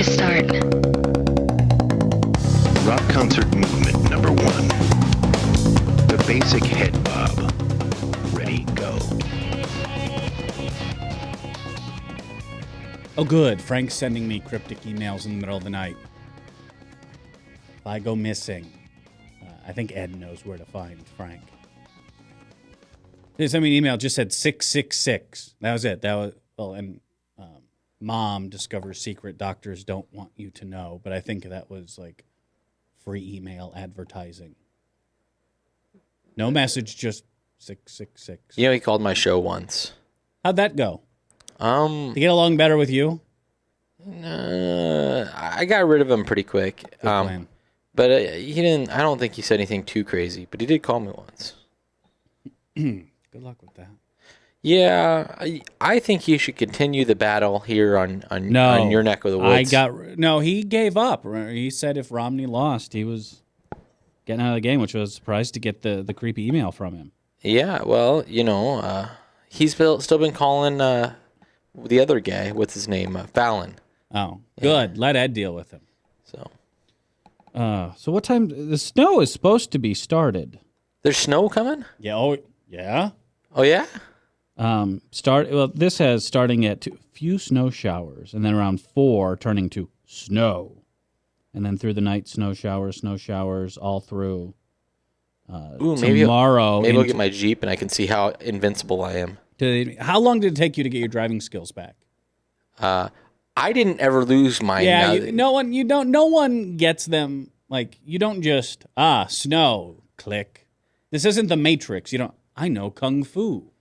to start. Rock concert movement number 1. The basic head bob. Ready, go. Oh, good. Frank's sending me cryptic emails in the middle of the night. If I go missing, I think Ed knows where to find Frank. He sent me an email, just said 666. That was it. Mom discovers secret doctors don't want you to know, but I think that was like free email advertising. No message, just 666. You know, he called my show once. How'd that go? To get along better with you? I got rid of him pretty quick. But he didn't. I don't think he said anything too crazy. But he did call me once. Good luck with that. Yeah, I think you should continue the battle here on your neck of the woods. He gave up. He said if Romney lost, he was getting out of the game, which was a surprise to get the creepy email from him. Yeah, well, he's still been calling the other guy. What's his name? Fallon. Oh, good. Let Ed deal with him. So what time? The snow is supposed to be started. There's snow coming? Yeah. Oh, yeah. Oh, yeah? This has starting at few snow showers, and then around 4 turning to snow, and then through the night snow showers all through. Tomorrow, maybe I'll get my Jeep and I can see how invincible I am. How long did it take you to get your driving skills back? I didn't ever lose mine. Yeah, no one gets them. Like, you don't just snow, click. This isn't the Matrix. I know kung fu.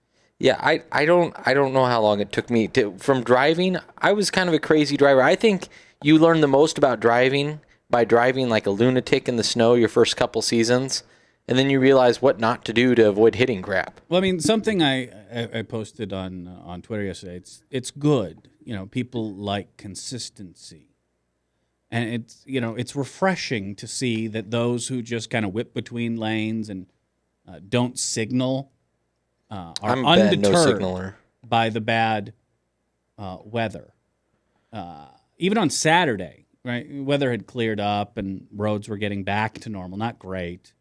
Yeah, I don't know how long it took me from driving. I was kind of a crazy driver. I think you learn the most about driving by driving like a lunatic in the snow your first couple seasons, and then you realize what not to do to avoid hitting crap. Well, I mean, something I posted on Twitter yesterday. It's good. People like consistency, and it's refreshing to see that those who just kind of whip between lanes and don't signal. Are undeterred by the bad weather. Even on Saturday, right? Weather had cleared up and roads were getting back to normal. Not great.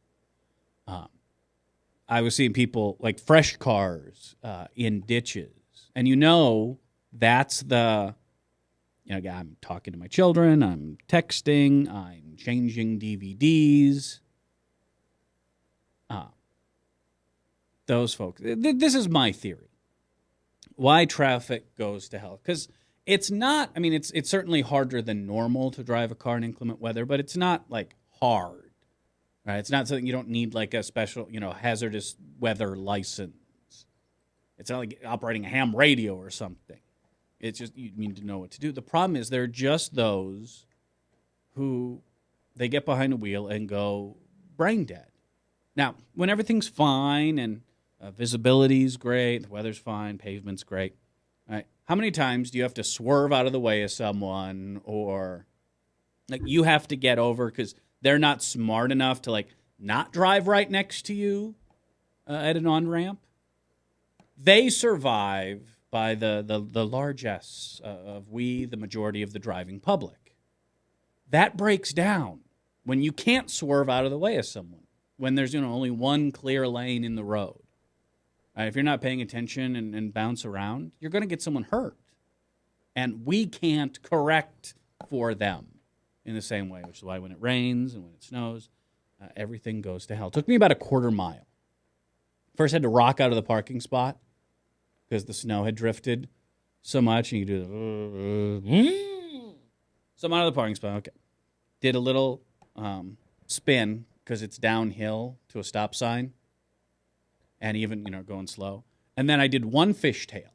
I was seeing people like fresh cars in ditches, and that's the. I'm talking to my children. I'm texting. I'm changing DVDs. Those folks. This is my theory. Why traffic goes to hell? Because it's not. I mean, it's certainly harder than normal to drive a car in inclement weather, but it's not like hard. Right? It's not something you don't need like a special, hazardous weather license. It's not like operating a ham radio or something. It's just you need to know what to do. The problem is there are just those who they get behind a wheel and go brain dead. Now, when everything's fine and visibility's great, the weather's fine, pavement's great. All right. How many times do you have to swerve out of the way of someone, or like you have to get over because they're not smart enough to like not drive right next to you at an on-ramp? They survive by the largesse of we, the majority of the driving public. That breaks down when you can't swerve out of the way of someone, when there's only one clear lane in the road. If you're not paying attention and bounce around, you're going to get someone hurt. And we can't correct for them in the same way, which is why when it rains and when it snows, everything goes to hell. It took me about a quarter mile. First, I had to rock out of the parking spot because the snow had drifted so much. And you do the... So I'm out of the parking spot. Okay. Did a little spin because it's downhill to a stop sign. And even, going slow. And then I did one fishtail.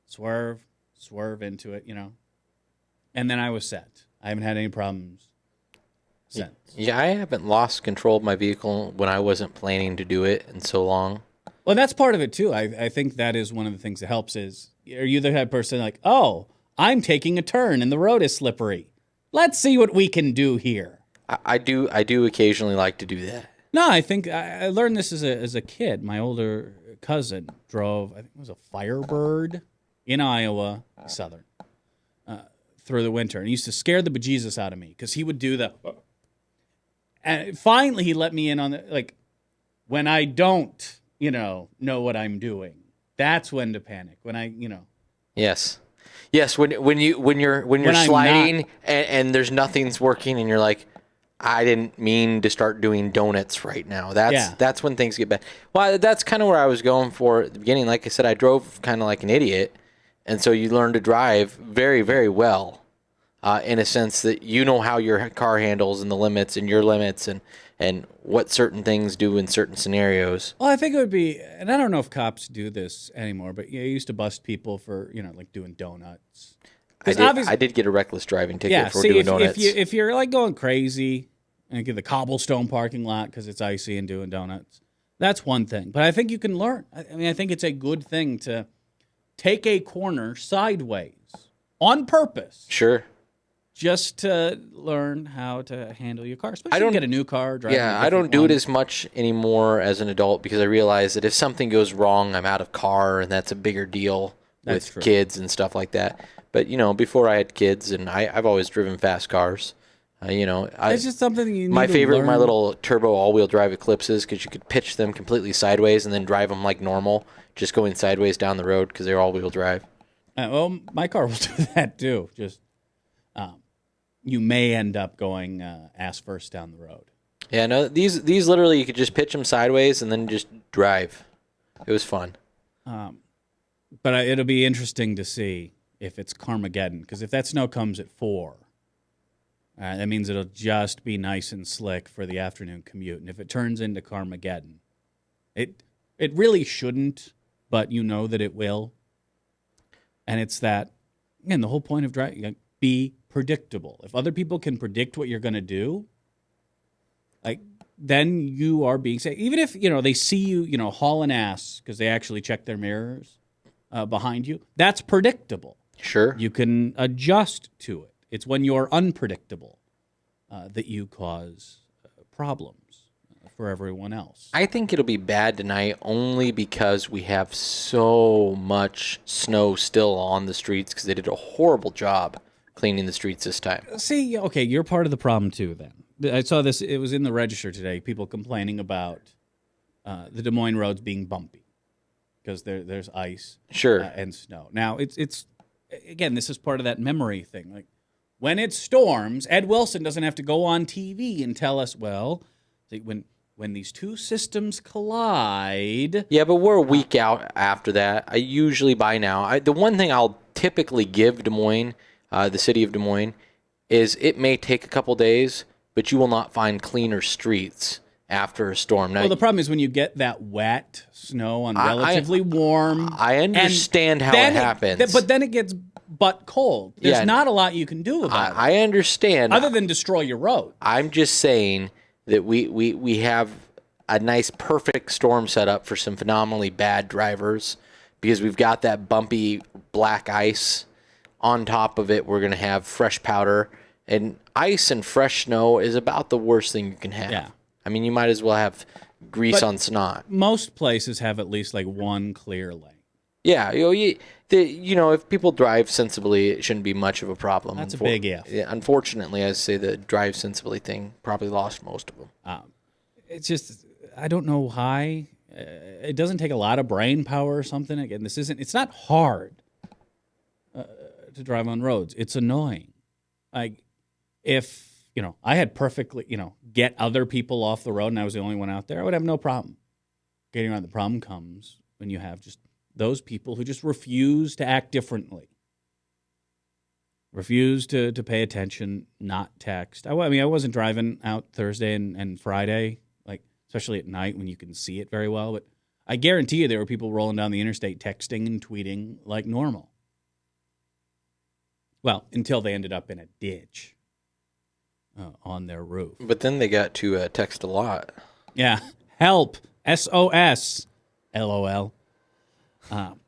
Swerve into it, And then I was set. I haven't had any problems since. Yeah, I haven't lost control of my vehicle when I wasn't planning to do it in so long. Well, that's part of it, too. I think that is one of the things that helps is, are you the type of person like, oh, I'm taking a turn and the road is slippery. Let's see what we can do here. I do occasionally like to do that. No, I think I learned this as a kid. My older cousin drove, I think it was a Firebird in Iowa, Southern, through the winter, and he used to scare the bejesus out of me because he would do the. And finally, he let me in on the like when I don't, know what I'm doing. That's when to panic. When I, Yes. Yes, when you're When I'm sliding and there's nothing's working and you're like, I didn't mean to start doing donuts right now. That's when things get bad. Well, that's kind of where I was going for at the beginning. Like I said, I drove kind of like an idiot, and so you learn to drive very, very well, in a sense that you know how your car handles and the limits and your limits and what certain things do in certain scenarios. Well, I think it would be, and I don't know if cops do this anymore, but you used to bust people for like doing donuts. I did get a reckless driving ticket for doing donuts. If you're like going crazy and get the cobblestone parking lot because it's icy and doing donuts, that's one thing. But I think you can learn. I think it's a good thing to take a corner sideways on purpose. Sure. Just to learn how to handle your car, especially if you get a new car. I don't do it as much anymore as an adult because I realize that if something goes wrong, I'm out of car, and that's a bigger deal with kids and stuff like that. But, before I had kids, and I've always driven fast cars. It's just something you need my to favorite learn. My little turbo all-wheel drive Eclipses because you could pitch them completely sideways and then drive them like normal, just going sideways down the road because they're all-wheel drive. Well, my car will do that too. Just you may end up going ass first down the road. Yeah, no, these literally you could just pitch them sideways and then just drive. It was fun. But it'll be interesting to see if it's Carmageddon, because if that snow comes at 4, that means it'll just be nice and slick for the afternoon commute. And if it turns into Carmageddon, it really shouldn't, but you know that it will. And it's that, again, the whole point of driving, be predictable. If other people can predict what you're going to do, then you are being safe. Even if, they see you, hauling ass because they actually check their mirrors behind you, that's predictable. Sure. You can adjust to it. It's when you're unpredictable that you cause problems for everyone else. I think it'll be bad tonight only because we have so much snow still on the streets because they did a horrible job cleaning the streets this time. See, okay, you're part of the problem too then. I saw this, it was in the Register today, people complaining about the Des Moines roads being bumpy because there's ice and snow. Now, it's again, this is part of that memory thing. Like, when it storms, Ed Wilson doesn't have to go on TV and tell us, well, when these two systems collide. Yeah, but we're a week out after that. I usually by now, the one thing I'll typically give Des Moines, the city of Des Moines, is it may take a couple days, but you will not find cleaner streets after a storm. Now, well, the problem is when you get that wet snow on relatively warm. I understand how it happens. But then it gets butt cold. There's not a lot you can do about it. I understand. Other than destroy your road. I'm just saying that we have a nice, perfect storm set up for some phenomenally bad drivers because we've got that bumpy black ice. On top of it, we're going to have fresh powder. And ice and fresh snow is about the worst thing you can have. Yeah. I mean, you might as well have grease on snot. Most places have at least like one clear lane. Yeah, if people drive sensibly, it shouldn't be much of a problem. That's a big if. Yeah, unfortunately, I say the drive sensibly thing probably lost most of them. It's just, I don't know why. It doesn't take a lot of brain power or something. Again, it's not hard to drive on roads. It's annoying. Like, if, I had perfectly, get other people off the road and I was the only one out there, I would have no problem getting around. The problem comes when you have just those people who just refuse to act differently, refuse to pay attention, not text. I wasn't driving out Thursday and Friday, like especially at night when you can see it very well. But I guarantee you there were people rolling down the interstate texting and tweeting like normal. Well, until they ended up in a ditch on their roof. But then they got to text a lot. Yeah. Help. SOS. LOL. All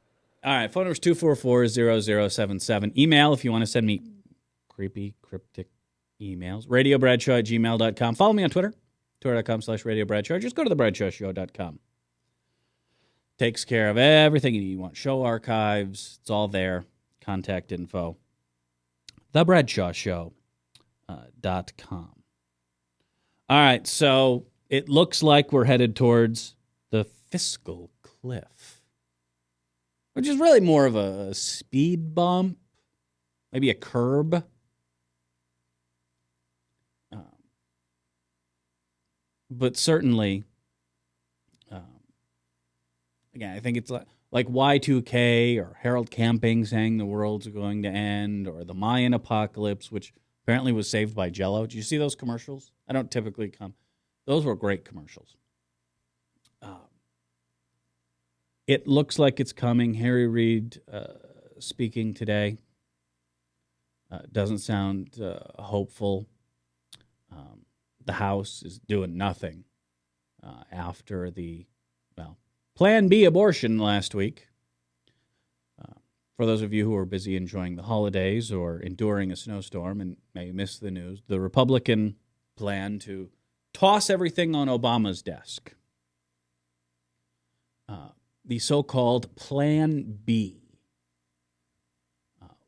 right. Phone number is 244-0077. Email if you want to send me creepy, cryptic emails. RadioBradshaw@gmail.com. Follow me on Twitter. Twitter.com/RadioBradshaw. Just go to thebradshawshow.com. Takes care of everything you want. Show archives. It's all there. Contact info. thebradshawshow.com. All right, so it looks like we're headed towards the fiscal cliff, which is really more of a speed bump, maybe a curb. But certainly, again, I think it's like Y2K or Harold Camping saying the world's going to end, or the Mayan apocalypse, which apparently was saved by Jell-O. Did you see those commercials? I don't typically come. Those were great commercials. It looks like it's coming. Harry Reid speaking today doesn't sound hopeful. The House is doing nothing after the, Plan B abortion last week. For those of you who are busy enjoying the holidays or enduring a snowstorm and may miss the news, the Republican plan to toss everything on Obama's desk. The so-called Plan B,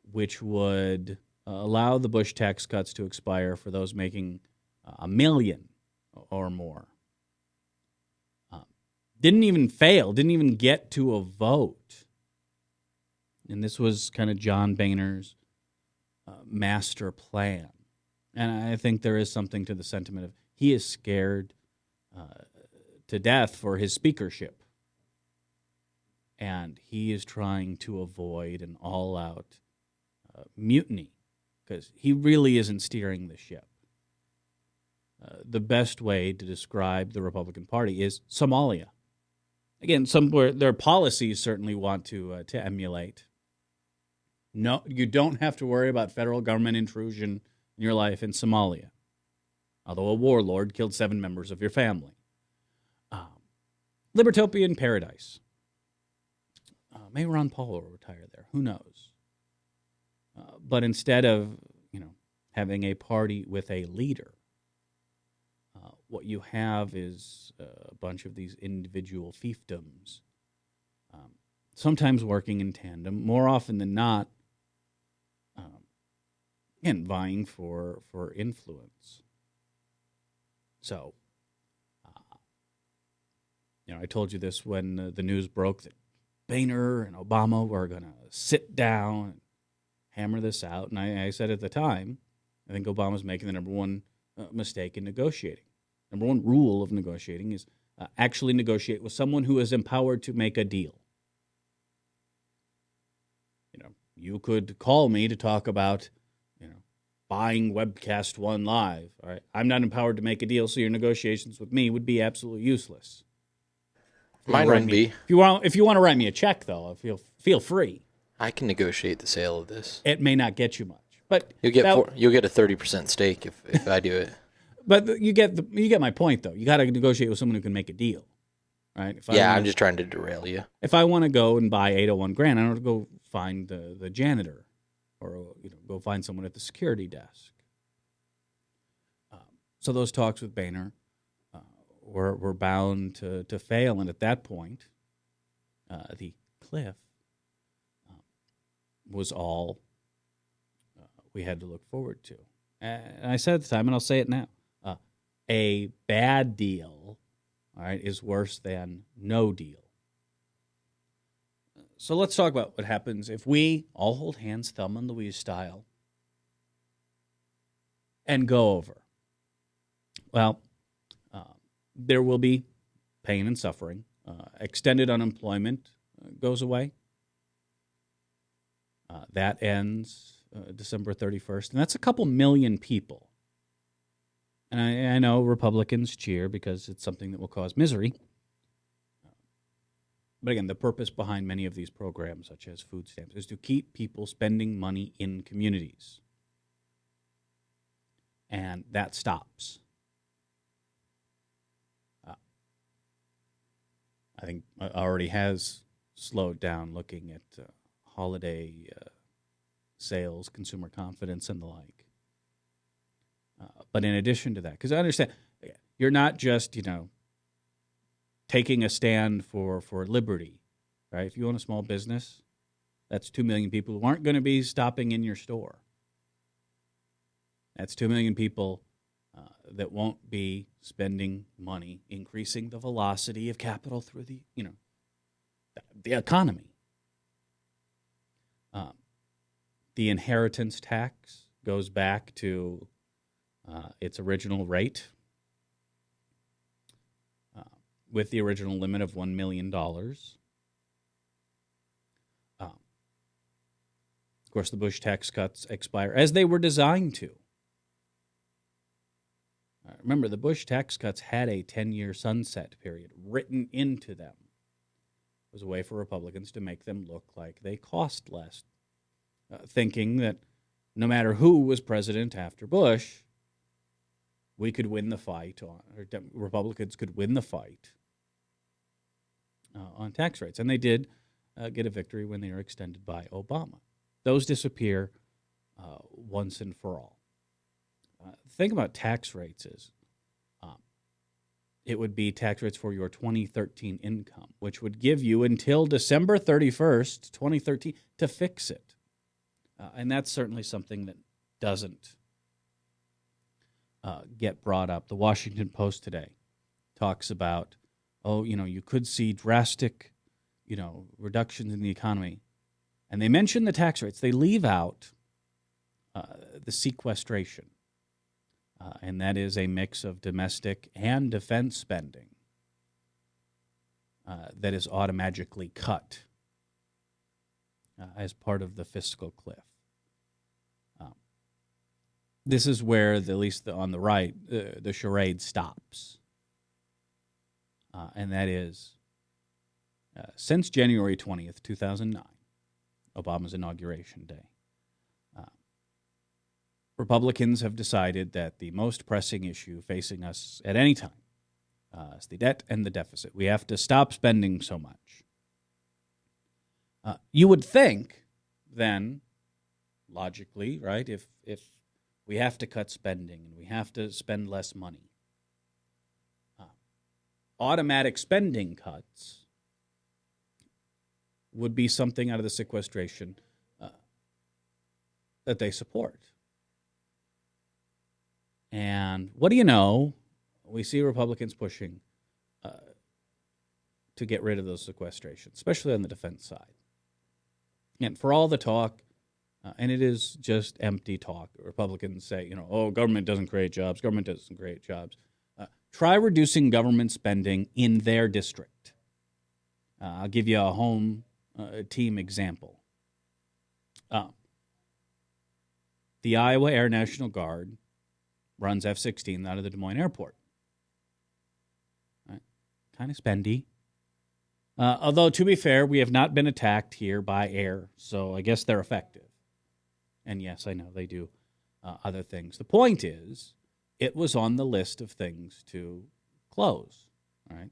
which would allow the Bush tax cuts to expire for those making $1 million or more. Didn't even fail, didn't even get to a vote. And this was kind of John Boehner's master plan. And I think there is something to the sentiment of he is scared to death for his speakership. And he is trying to avoid an all-out mutiny because he really isn't steering the ship. The best way to describe the Republican Party is Somalia. Again, somewhere their policies certainly want to emulate. No, you don't have to worry about federal government intrusion in your life in Somalia, although a warlord killed 7 members of your family. Libertopian paradise. May Ron Paul will retire there. Who knows? But instead of having a party with a leader, what you have is a bunch of these individual fiefdoms, sometimes working in tandem, more often than not, and vying for influence. So, I told you this when the news broke that Boehner and Obama were going to sit down and hammer this out. And I said at the time, I think Obama's making the number one mistake in negotiating. Number one rule of negotiating is actually negotiate with someone who is empowered to make a deal. You could call me to talk about, buying Webcast One live. All right, I'm not empowered to make a deal, so your negotiations with me would be absolutely useless. Mine wouldn't be. If you want to write me a check, though, feel free. I can negotiate the sale of this. It may not get you much, but you'll get a 30% stake if I do it. But you get my point, though. You got to negotiate with someone who can make a deal, right? I'm just trying to derail you. If I want to go and buy 801 grand, I don't have to go find the janitor, or go find someone at the security desk. So those talks with Boehner were bound to fail, and at that point, the cliff was all we had to look forward to. And I said at the time, and I'll say it now. A bad deal, all right, is worse than no deal. So let's talk about what happens if we all hold hands, Thelma and Louise style, and go over. Well, there will be pain and suffering. Extended unemployment goes away. That ends December 31st, and that's a couple million people. And I know Republicans cheer because it's something that will cause misery. But again, the purpose behind many of these programs, such as food stamps, is to keep people spending money in communities. And that stops. I think it already has slowed down looking at holiday sales, consumer confidence, and the like. But in addition to that, because I understand, you're not just, taking a stand for liberty, right? If you own a small business, that's 2 million people who aren't going to be stopping in your store. That's 2 million people that won't be spending money, increasing the velocity of capital through the economy. The inheritance tax goes back to its original rate, with the original limit of $1 million. Of course, the Bush tax cuts expire as they were designed to. Remember, the Bush tax cuts had a 10-year sunset period written into them. It was a way for Republicans to make them look like they cost less, thinking that no matter who was president after Bush, we could win the fight, Republicans could win the fight on tax rates. And they did get a victory when they were extended by Obama. Those disappear once and for all. The thing about tax rates is it would be tax rates for your 2013 income, which would give you until December 31st, 2013, to fix it. And that's certainly something that doesn't get brought up. The Washington Post today talks about, you could see drastic, reductions in the economy. And they mention the tax rates. They leave out the sequestration. And that is a mix of domestic and defense spending that is automatically cut as part of the fiscal cliff. This is where, at least on the right, the charade stops. And that is, since January 20th, 2009, Obama's inauguration day, Republicans have decided that the most pressing issue facing us at any time is the debt and the deficit. We have to stop spending so much. You would think, then, logically, right, if we have to cut spending and we have to spend less money, automatic spending cuts would be something out of the sequestration that they support. And what do you know? We see Republicans pushing to get rid of those sequestrations, especially on the defense side. And for all the talk, and it is just empty talk, Republicans say, government doesn't create jobs, government doesn't create jobs. Try reducing government spending in their district. I'll give you a home team example. The Iowa Air National Guard runs F-16 out of the Des Moines airport. Right. Kind of spendy. Although, to be fair, we have not been attacked here by air, so I guess they're effective. And yes, I know they do other things. The point is, it was on the list of things to close. All right.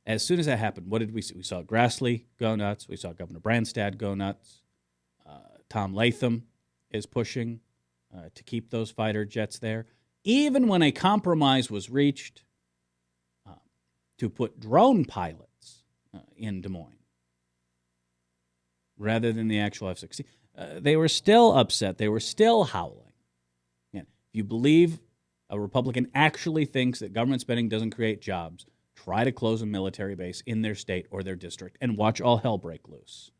As soon as that happened, what did we see? We saw Grassley go nuts. We saw Governor Branstad go nuts. Tom Latham is pushing to keep those fighter jets there. Even when a compromise was reached to put drone pilots in Des Moines rather than the actual F-16, they were still upset. They were still howling. If you believe a Republican actually thinks that government spending doesn't create jobs, try to close a military base in their state or their district and watch all hell break loose.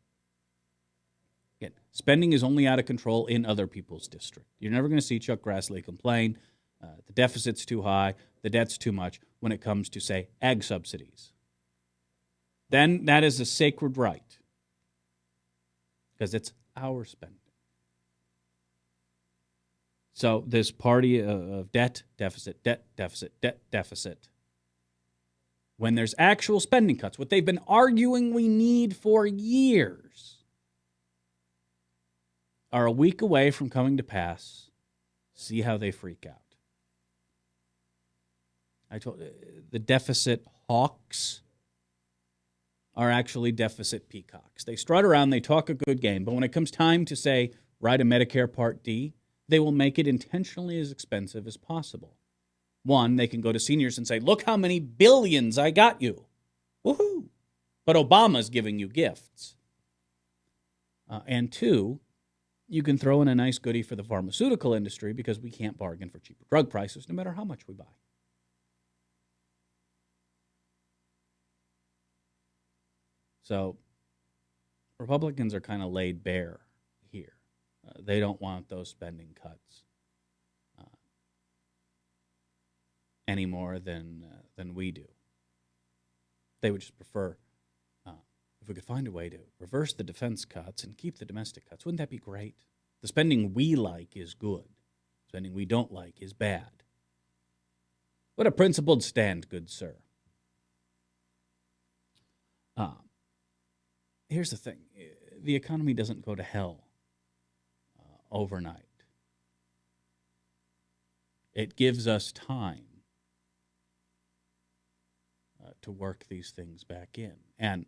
Again, spending is only out of control in other people's district. You're never going to see Chuck Grassley complain. The deficit's too high, the debt's too much when it comes to, say, ag subsidies. Then that is a sacred right because it's our spending. So this party of debt, deficit, debt, deficit, debt, deficit, when there's actual spending cuts, what they've been arguing we need for years, are a week away from coming to pass. See how they freak out. I told the deficit hawks are actually deficit peacocks. They strut around, they talk a good game, but when it comes time to, say, write a Medicare Part D, they will make it intentionally as expensive as possible. One, they can go to seniors and say, look how many billions I got you. Woohoo! But Obama's giving you gifts. And two, you can throw in a nice goodie for the pharmaceutical industry because we can't bargain for cheaper drug prices no matter how much we buy. So Republicans are kind of laid bare here. They don't want those spending cuts any more than we do. They would just prefer, if we could find a way to reverse the defense cuts and keep the domestic cuts, wouldn't that be great? The spending we like is good. Spending we don't like is bad. What a principled stand, good sir. Here's the thing. The economy doesn't go to hell overnight. It gives us time to work these things back in. And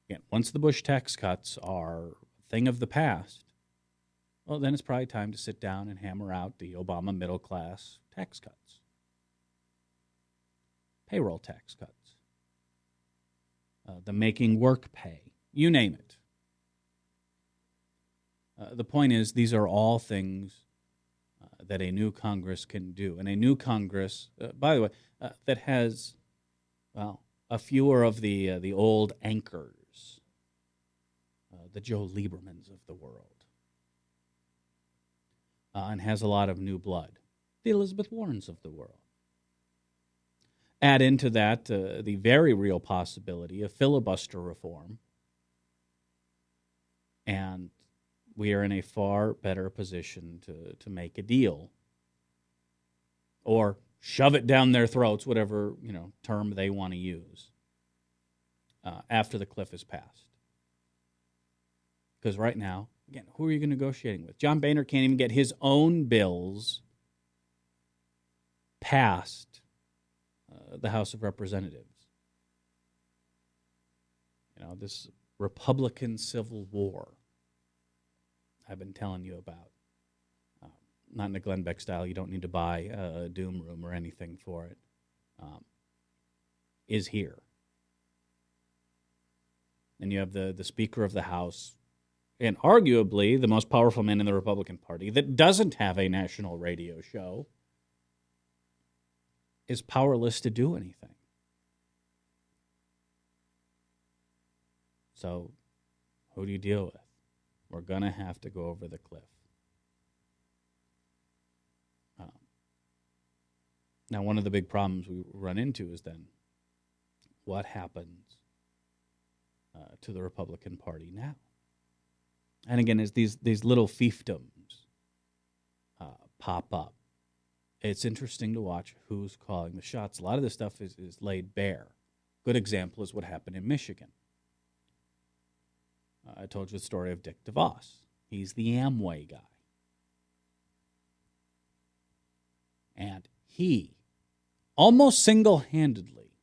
again, once the Bush tax cuts are a thing of the past, well, then it's probably time to sit down and hammer out the Obama middle class tax cuts, payroll tax cuts, the making work pay, you name it. The point is, these are all things that a new Congress can do. And a new Congress, by the way, that has, well, a fewer of the old anchors, the Joe Liebermans of the world, and has a lot of new blood, the Elizabeth Warrens of the world. Add into that the very real possibility of filibuster reform, and we are in a far better position to make a deal or shove it down their throats, whatever term they want to use, after the cliff is passed. Because right now, again, who are you negotiating with? John Boehner can't even get his own bills passed the House of Representatives. This Republican Civil War I've been telling you about. Not in the Glenn Beck style. You don't need to buy a doom room or anything for it. Is here. And you have the Speaker of the House, and arguably the most powerful man in the Republican Party that doesn't have a national radio show, is powerless to do anything. So, who do you deal with? We're going to have to go over the cliff. Now, one of the big problems we run into is then what happens to the Republican Party now? And again, as these little fiefdoms pop up, it's interesting to watch who's calling the shots. A lot of this stuff is laid bare. Good example is what happened in Michigan. I told you the story of Dick DeVos. He's the Amway guy. And he almost single-handedly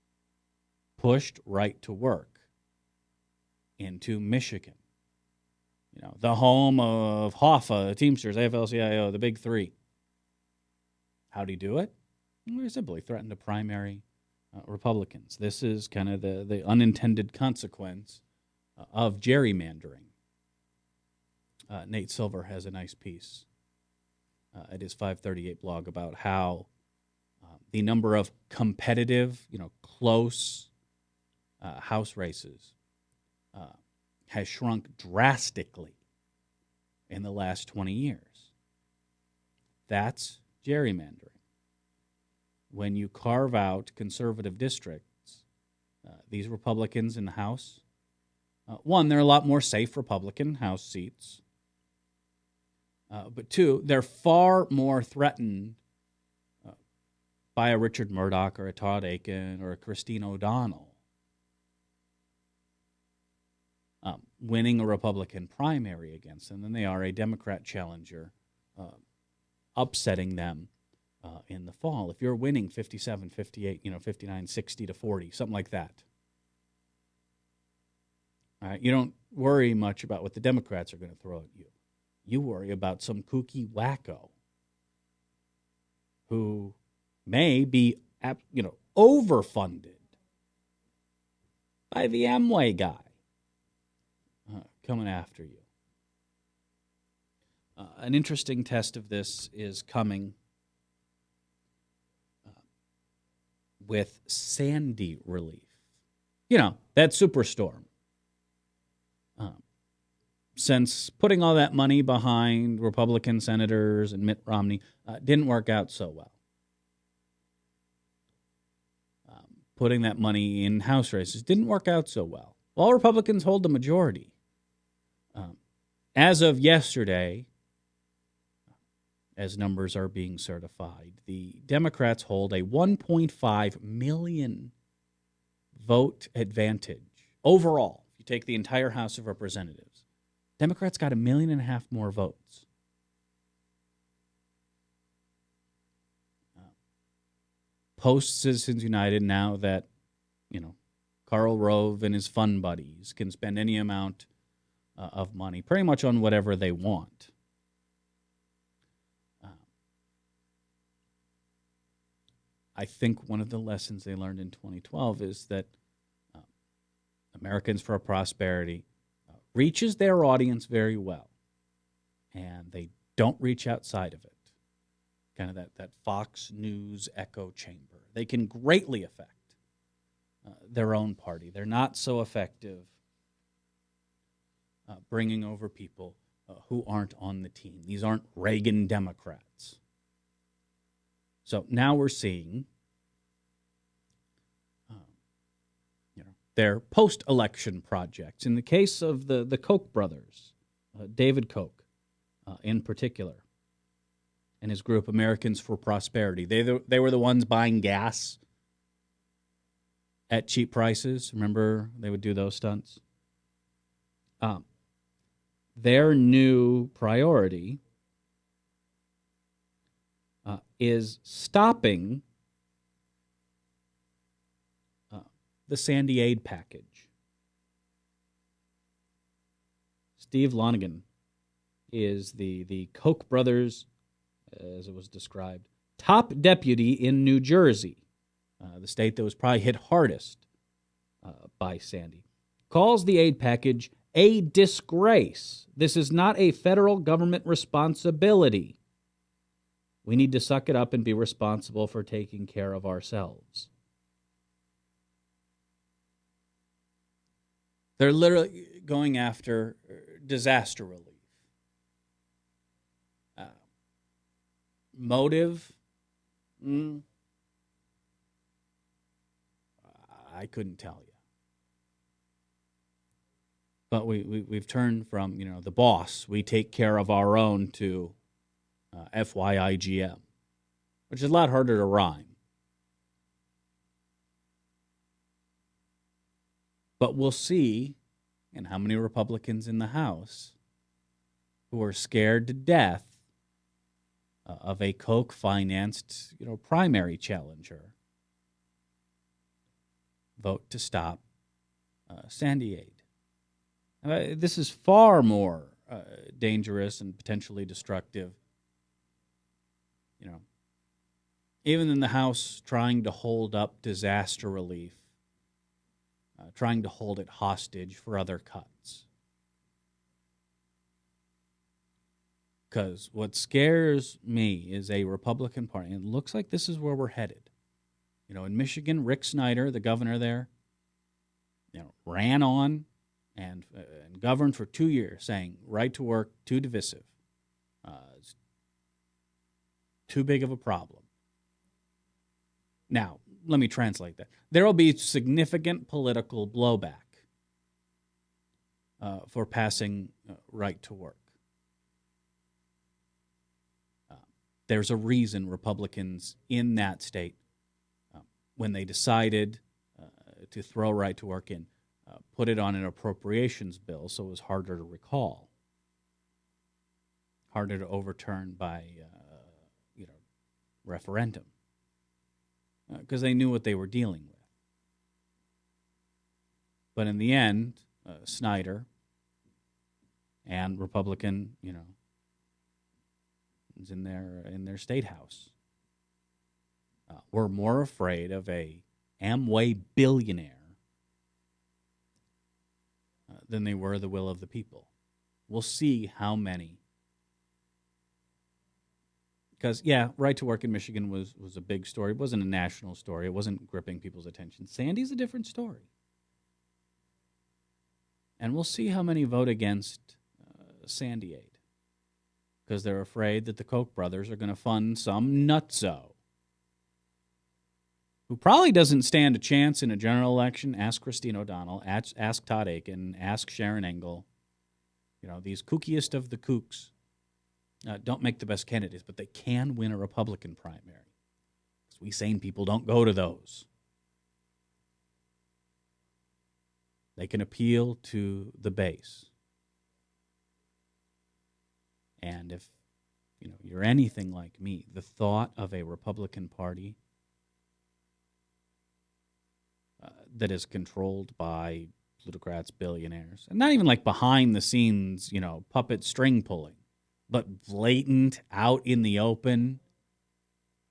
pushed right to work into Michigan. The home of Hoffa, Teamsters, AFL-CIO, the big three. How'd he do it? Very simply, threatened to primary Republicans. This is kind of the unintended consequence of gerrymandering. Nate Silver has a nice piece at his 538 blog about how the number of competitive, close House races has shrunk drastically in the last 20 years. That's gerrymandering. When you carve out conservative districts, these Republicans in the House, one, they're a lot more safe Republican House seats. But two, they're far more threatened by a Richard Murdoch or a Todd Akin or a Christine O'Donnell winning a Republican primary against them than they are a Democrat challenger upsetting them in the fall. If you're winning 57, 58, 59, 60 to 40, something like that, you don't worry much about what the Democrats are going to throw at you. You worry about some kooky wacko who may be, overfunded by the Amway guy coming after you. An interesting test of this is coming with Sandy relief. That superstorm. Since putting all that money behind Republican senators and Mitt Romney didn't work out so well. Putting that money in House races didn't work out so well. All Republicans hold the majority. As of yesterday, as numbers are being certified, the Democrats hold a 1.5 million vote advantage overall. If you take the entire House of Representatives, Democrats got 1.5 million more votes. Post Citizens United, now that, Karl Rove and his fun buddies can spend any amount of money pretty much on whatever they want. I think one of the lessons they learned in 2012 is that Americans for Prosperity reaches their audience very well, and they don't reach outside of it. Kind of that Fox News echo chamber. They can greatly affect their own party. They're not so effective bringing over people who aren't on the team. These aren't Reagan Democrats. So now we're seeing their post-election projects. In the case of the Koch brothers, David Koch in particular, and his group, Americans for Prosperity. They were the ones buying gas at cheap prices. Remember, they would do those stunts? Their new priority is stopping the Sandy aid package. Steve Lonigan is the Koch brothers, as it was described, top deputy in New Jersey, the state that was probably hit hardest by Sandy, calls the aid package a disgrace. This is not a federal government responsibility. We need to suck it up and be responsible for taking care of ourselves. They're literally going after disaster relief. Motive? I couldn't tell you. But we've turned from, the boss, we take care of our own, to FYIGM, which is a lot harder to rhyme. But we'll see how many Republicans in the House who are scared to death of a Koch-financed, primary challenger vote to stop Sandy aid. This is far more dangerous and potentially destructive, even than the House trying to hold up disaster relief, trying to hold it hostage for other cuts. Because what scares me is a Republican Party, and it looks like this is where we're headed. In Michigan, Rick Snyder, the governor there, ran on and governed for 2 years, saying right to work, too divisive, it's too big of a problem. Now, let me translate that. There will be significant political blowback for passing right to work. There's a reason Republicans in that state, when they decided to throw right to work in, put it on an appropriations bill so it was harder to recall, harder to overturn by referendum, because they knew what they were dealing with. But in the end, Snyder and Republican, in their state house, were more afraid of a Amway billionaire than they were the will of the people. We'll see how many Because, yeah, right to work in Michigan was a big story. It wasn't a national story. It wasn't gripping people's attention. Sandy's a different story. And we'll see how many vote against Sandy Aid. Because they're afraid that the Koch brothers are going to fund some nutso who probably doesn't stand a chance in a general election. Ask Christine O'Donnell, ask Todd Aiken, ask Sharon Engel. These kookiest of the kooks don't make the best candidates, but they can win a Republican primary. Because we sane people don't go to those. They can appeal to the base. And if you're anything like me, the thought of a Republican Party that is controlled by plutocrats, billionaires, and not even like behind the scenes, puppet string pulling, but blatant, out in the open.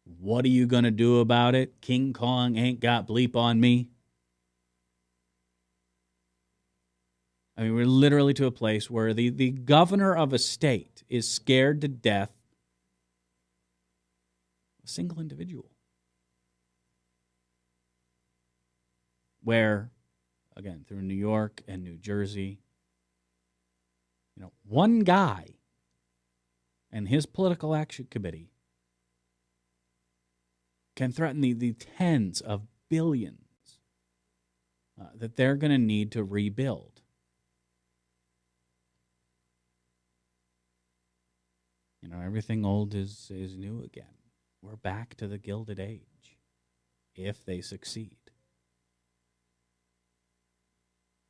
What are you going to do about it? King Kong ain't got bleep on me. I mean, we're literally to a place where the governor of a state is scared to death of a single individual. Where, again, through New York and New Jersey, one guy and his political action committee can threaten the tens of billions that they're going to need to rebuild. Everything old is new again. We're back to the Gilded Age, if they succeed.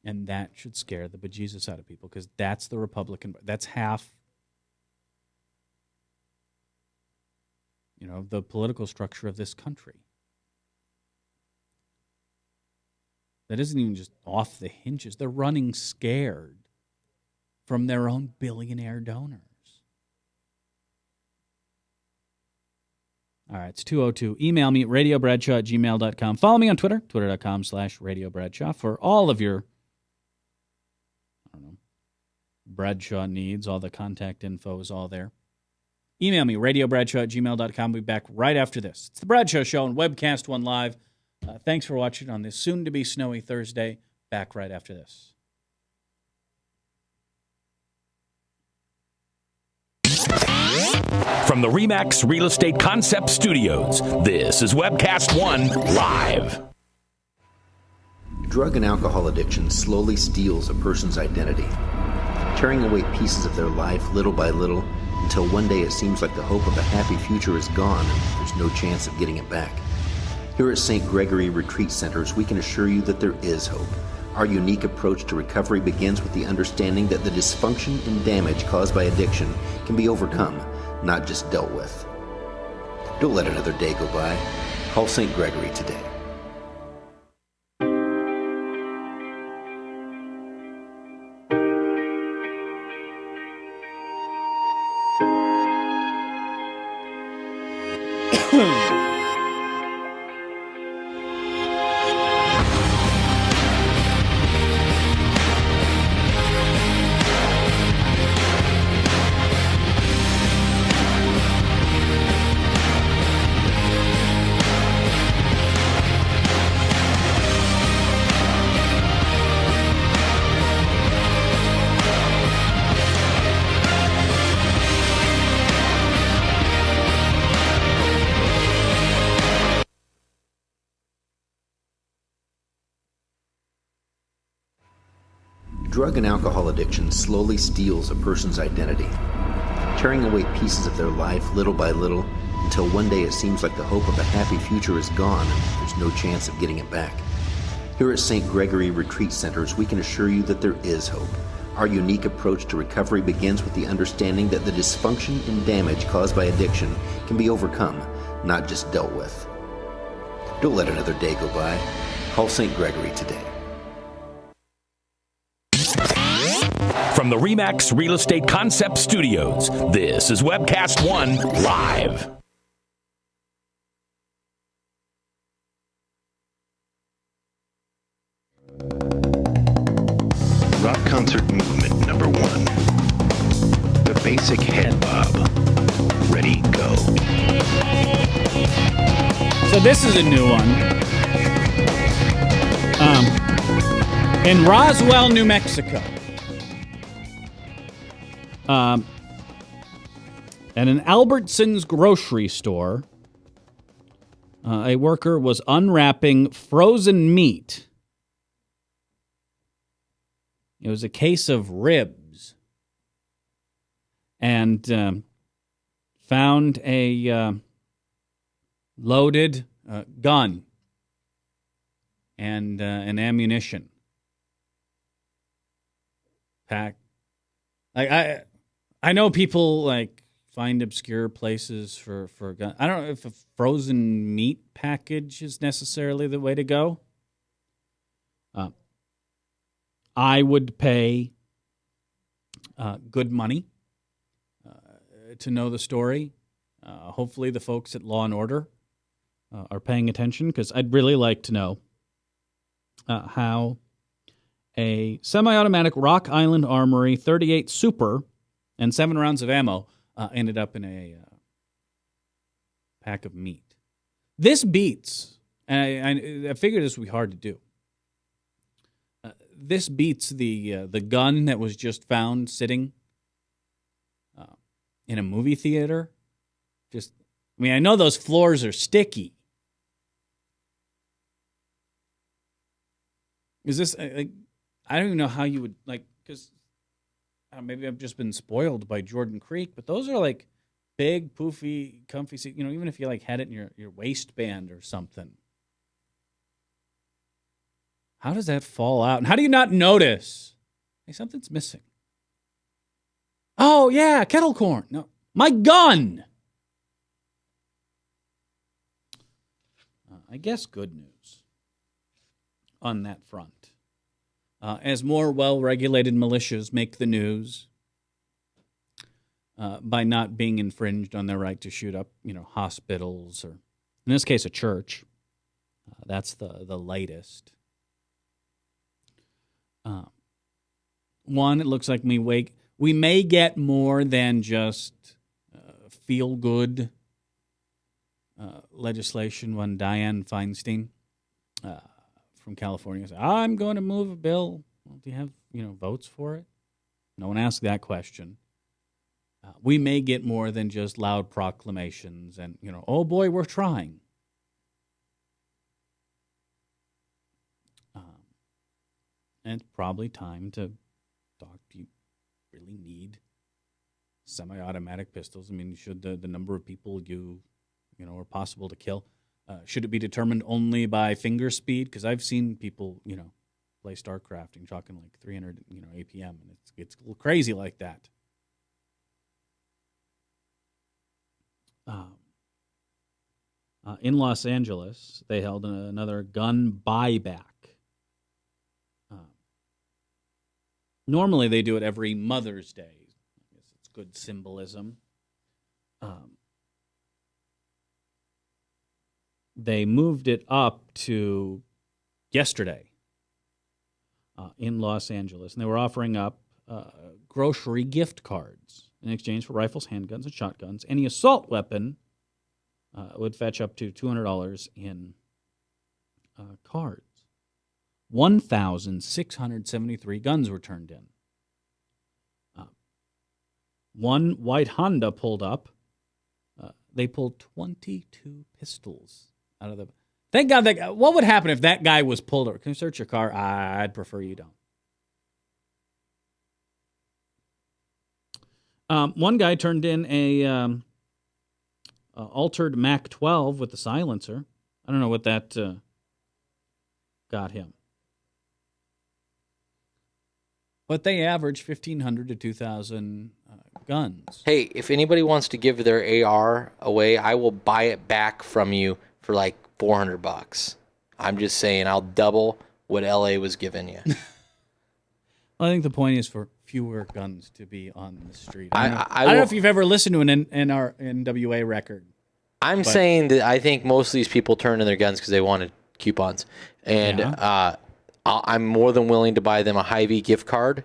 And that should scare the bejesus out of people, because that's the Republican, that's half, the political structure of this country. That isn't even just off the hinges. They're running scared from their own billionaire donors. All right, it's 2:02. Email me at radiobradshaw@gmail.com. Follow me on Twitter, twitter.com/radiobradshaw, for all of your, Bradshaw needs. All the contact info is all there. Email me, radiobradshaw@gmail.com. We'll be back right after this. It's the Bradshaw Show on Webcast One Live. Thanks for watching on this soon-to-be snowy Thursday. Back right after this. From the RE/MAX Real Estate Concept Studios, this is Webcast One Live. Drug and alcohol addiction slowly steals a person's identity, tearing away pieces of their life little by little until one day it seems like the hope of a happy future is gone and there's no chance of getting it back. Here at St. Gregory Retreat Centers, we can assure you that there is hope. Our unique approach to recovery begins with the understanding that the dysfunction and damage caused by addiction can be overcome, not just dealt with. Don't let another day go by. Call St. Gregory today. Drug and alcohol addiction slowly steals a person's identity, tearing away pieces of their life little by little until one day it seems like the hope of a happy future is gone and there's no chance of getting it back. Here at St. Gregory Retreat Centers, we can assure you that there is hope. Our unique approach to recovery begins with the understanding that the dysfunction and damage caused by addiction can be overcome, not just dealt with. Don't let another day go by. Call St. Gregory today. From the RE/MAX Real Estate Concept Studios, this is Webcast One Live. Rock concert movement number 1. The basic head bob. Ready, go. So this is a new one. In Roswell, New Mexico. At an Albertsons grocery store, a worker was unwrapping frozen meat. It was a case of ribs. And found a loaded gun and an ammunition pack. I know people like find obscure places for gun. I don't know if a frozen meat package is necessarily the way to go. I would pay good money to know the story. Hopefully the folks at Law & Order are paying attention, because I'd really like to know how a semi-automatic Rock Island Armory 38 Super and 7 rounds of ammo ended up in a pack of meat. This beats, and I figured this would be hard to do. This beats the gun that was just found sitting in a movie theater. I know those floors are sticky. Is this, I don't even know how you would, because maybe I've just been spoiled by Jordan Creek, but those are like big, poofy, comfy seats, even if you had it in your waistband or something. How does that fall out? And how do you not notice? Hey, something's missing. Oh, yeah, kettle corn. No, my gun. I guess good news on that front. As more well-regulated militias make the news by not being infringed on their right to shoot up, hospitals, or in this case, a church. That's the latest. One, it looks like we may get more than just feel-good legislation when Dianne Feinstein from California said, I'm going to move a bill. Well, do you have votes for it? No one asked that question. We may get more than just loud proclamations and, oh boy, we're trying. And it's probably time to talk. Do you really need semi-automatic pistols? Should the number of people are possible to kill, should it be determined only by finger speed? Because I've seen people, play StarCraft and talking like 300, APM, and it's a little crazy like that. In Los Angeles, they held another gun buyback. Normally, they do it every Mother's Day. I guess it's good symbolism. They moved it up to yesterday in Los Angeles, and they were offering up grocery gift cards in exchange for rifles, handguns, and shotguns. Any assault weapon would fetch up to $200 in cards. 1,673 guns were turned in. One white Honda pulled up. They pulled 22 pistols out of the... Thank God that... What would happen if that guy was pulled over? Can you search your car? I'd prefer you don't. One guy turned in a altered Mac 12 with the silencer. I don't know what that got him. But they average 1,500 to 2,000 guns. Hey, if anybody wants to give their AR away, I will buy it back from you for like $400. I'm just saying, I'll double what LA was giving you. I think the point is for fewer guns to be on the street. I don't know if you've ever listened to an NWA record. I'm saying that I think most of these people turned in their guns because they wanted coupons. And I'm more than willing to buy them a Hy-Vee gift card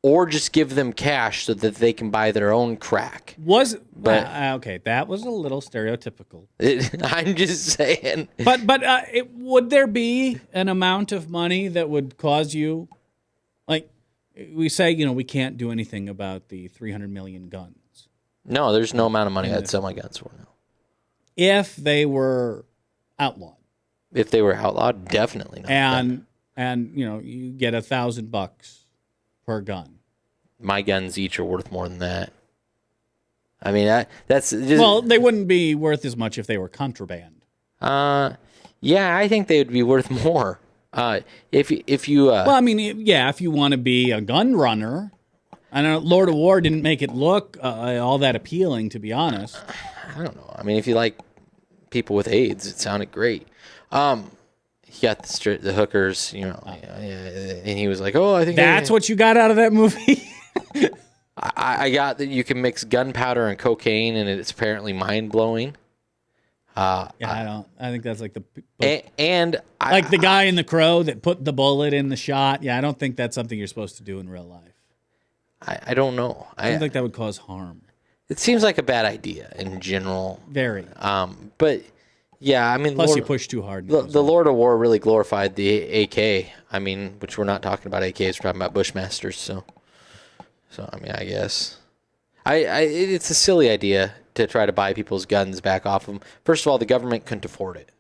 or just give them cash so that they can buy their own crack. Okay, that was a little stereotypical. I'm just saying. But would there be an amount of money that would cause you, like we say, we can't do anything about the 300 million guns. No, there's no amount of money I'd sell my guns for now. If they were outlawed. If they were outlawed, definitely not. And you get $1,000 per gun. My guns each are worth more than that. I mean, that's just... Well, they wouldn't be worth as much if they were contraband. Yeah, I think they would be worth more. If you... Well, I mean, yeah, if you want to be a gun runner... I know Lord of War didn't make it look all that appealing, to be honest. I don't know. I mean, if you like people with AIDS, it sounded great. He got the hookers, and he was like, "Oh, I think that's what you got out of that movie." I got that you can mix gunpowder and cocaine, and it's apparently mind blowing. I think that's like the the guy in The Crow that put the bullet in the shot. Yeah, I don't think that's something you're supposed to do in real life. I don't know. I don't think that would cause harm. It seems like a bad idea in general. Very. But yeah, I mean, plus you push too hard. The Lord of War really glorified the AK. I mean, which we're not talking about AKs, we're talking about Bushmasters. So I mean, I guess it's a silly idea to try to buy people's guns back off them. First of all, the government couldn't afford it.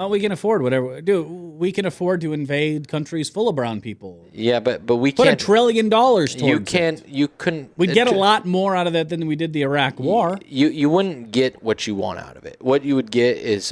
We can afford whatever. Dude, we can afford to invade countries full of brown people. Yeah, but we put can't. $1 trillion towards You couldn't. We'd get a lot more out of that than we did the Iraq War. You wouldn't get what you want out of it. What you would get is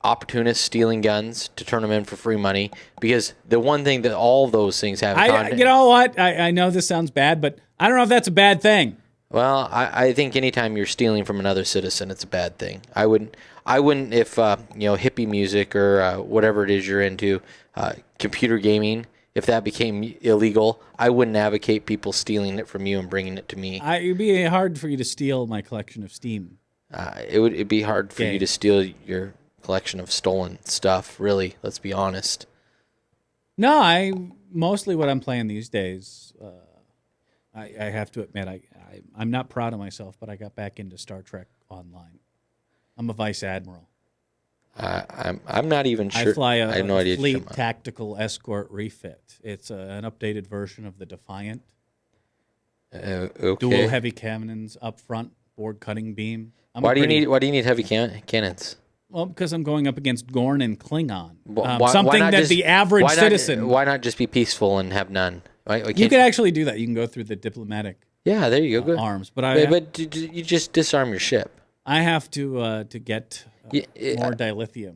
opportunists stealing guns to turn them in for free money. Because the one thing that all those things have in common. You know what? I know this sounds bad, but I don't know if that's a bad thing. Well, I think anytime you're stealing from another citizen, it's a bad thing. I wouldn't if hippie music or whatever it is you're into, computer gaming, if that became illegal, I wouldn't advocate people stealing it from you and bringing it to me. It'd be hard for you to steal my collection of Steam. It'd be hard for you to steal your collection of stolen stuff. Really, let's be honest. No, mostly what I'm playing these days. I have to admit, I'm not proud of myself, but I got back into Star Trek Online. I'm a vice admiral. I'm not even sure. I fly I have no idea fleet tactical escort refit. It's an updated version of the Defiant. Okay. Dual heavy cannons up front, board cutting beam. Why do you need heavy cannons? Well, because I'm going up against Gorn and Klingon. The average citizen. Why not just be peaceful and have none? You could actually do that. You can go through the diplomatic. Yeah, there you go. Arms, but you just disarm your ship. I have to get more dilithium.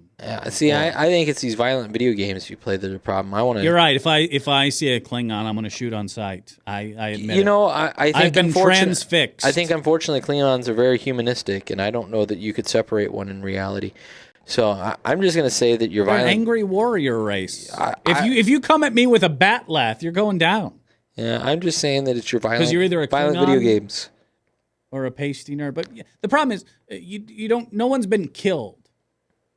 See, I think it's these violent video games you play that are a problem. You're right. If I see a Klingon, I'm going to shoot on sight. I admit. I think I've been transfixed. I think unfortunately Klingons are very humanistic, and I don't know that you could separate one in reality. So I'm just going to say that you're violent. An angry warrior race. If you come at me with a bat lath, you're going down. Yeah, I'm just saying that it's your violent. Because you're either a violent Klingon video games or a pasty nerd. But the problem is, you don't. No one's been killed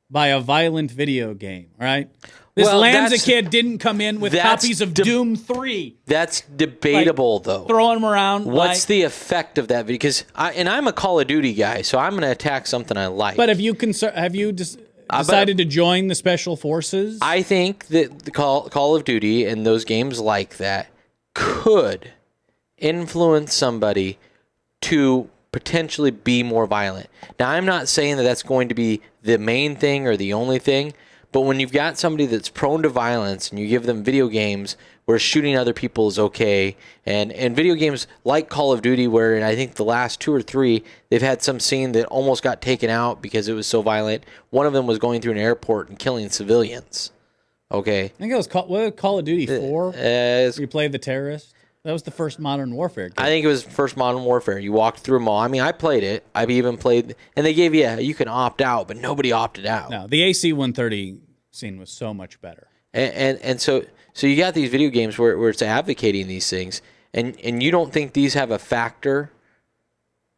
by a violent video game, right? This Lanza kid didn't come in with copies of Doom 3. That's debatable, though. Throwing them around. What's the effect of that video? Because I'm a Call of Duty guy, so I'm going to attack something I like. But have you decided to join the Special Forces? I think that the Call of Duty and those games like that could influence somebody to potentially be more violent. Now, I'm not saying that that's going to be the main thing or the only thing, but when you've got somebody that's prone to violence and you give them video games where shooting other people is okay, and video games like Call of Duty, where I think the last 2 or 3, they've had some scene that almost got taken out because it was so violent. One of them was going through an airport and killing civilians. Okay. I think it was Call of Duty 4. You played the terrorist. That was the first Modern Warfare game. I think it was first Modern Warfare. You walked through them all. I mean, I played it. I've even played, and they gave you can opt out, but nobody opted out. No, the AC-130 scene was so much better. And so you got these video games where it's advocating these things, and you don't think these have a factor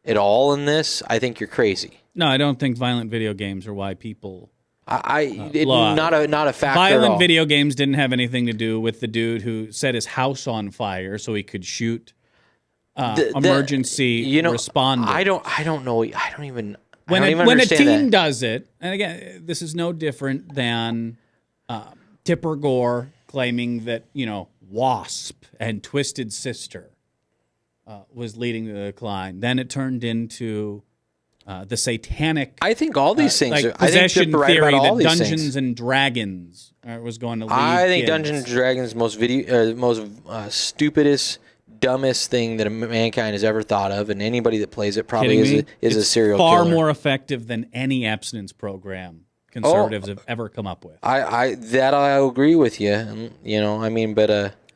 at all in this? I think you're crazy. No, I don't think violent video games are why people Not a factor at Violent all. video games didn't have anything to do with the dude who set his house on fire so he could shoot emergency responders. I don't know. I don't even When a understand team that. does it, and again, this is no different than Tipper Gore claiming that Wasp and Twisted Sister was leading the decline. Then it turned into the satanic. I think all these things. Like I think possession they're right theory about all that these Dungeons things. and Dragons was going to lead. I think kids. Dungeons and Dragons is the most stupidest, dumbest thing that mankind has ever thought of, and anybody that plays it probably is a serial far killer. more effective than any abstinence program conservatives have ever come up with. I'll agree with you. And,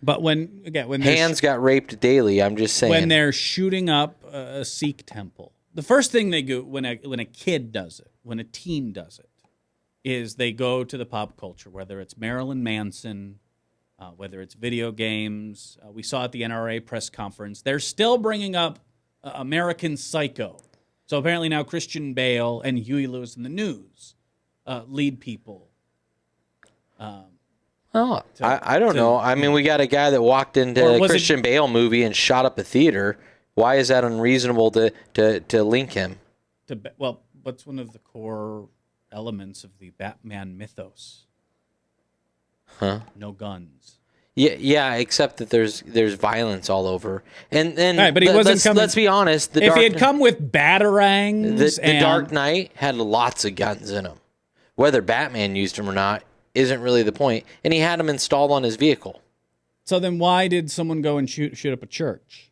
But when hands got raped daily. I'm just saying. when they're shooting up a Sikh temple, the first thing they do when a kid does it, when a teen does it, is they go to the pop culture, whether it's Marilyn Manson, whether it's video games. We saw at the NRA press conference, they're still bringing up American Psycho. So apparently now Christian Bale and Huey Lewis in the News lead people. I don't know. I mean, we got a guy that walked into Or a was it- Christian Bale movie and shot up a theater. Why is that unreasonable to link him? What's one of the core elements of the Batman mythos? Huh? No guns. Yeah. Except that there's violence all over. And Right, but he wasn't coming. Let's be honest. If he had come with batarangs, the Dark Knight had lots of guns in him. Whether Batman used them or not isn't really the point. And he had them installed on his vehicle. so then why did someone go and shoot up a church?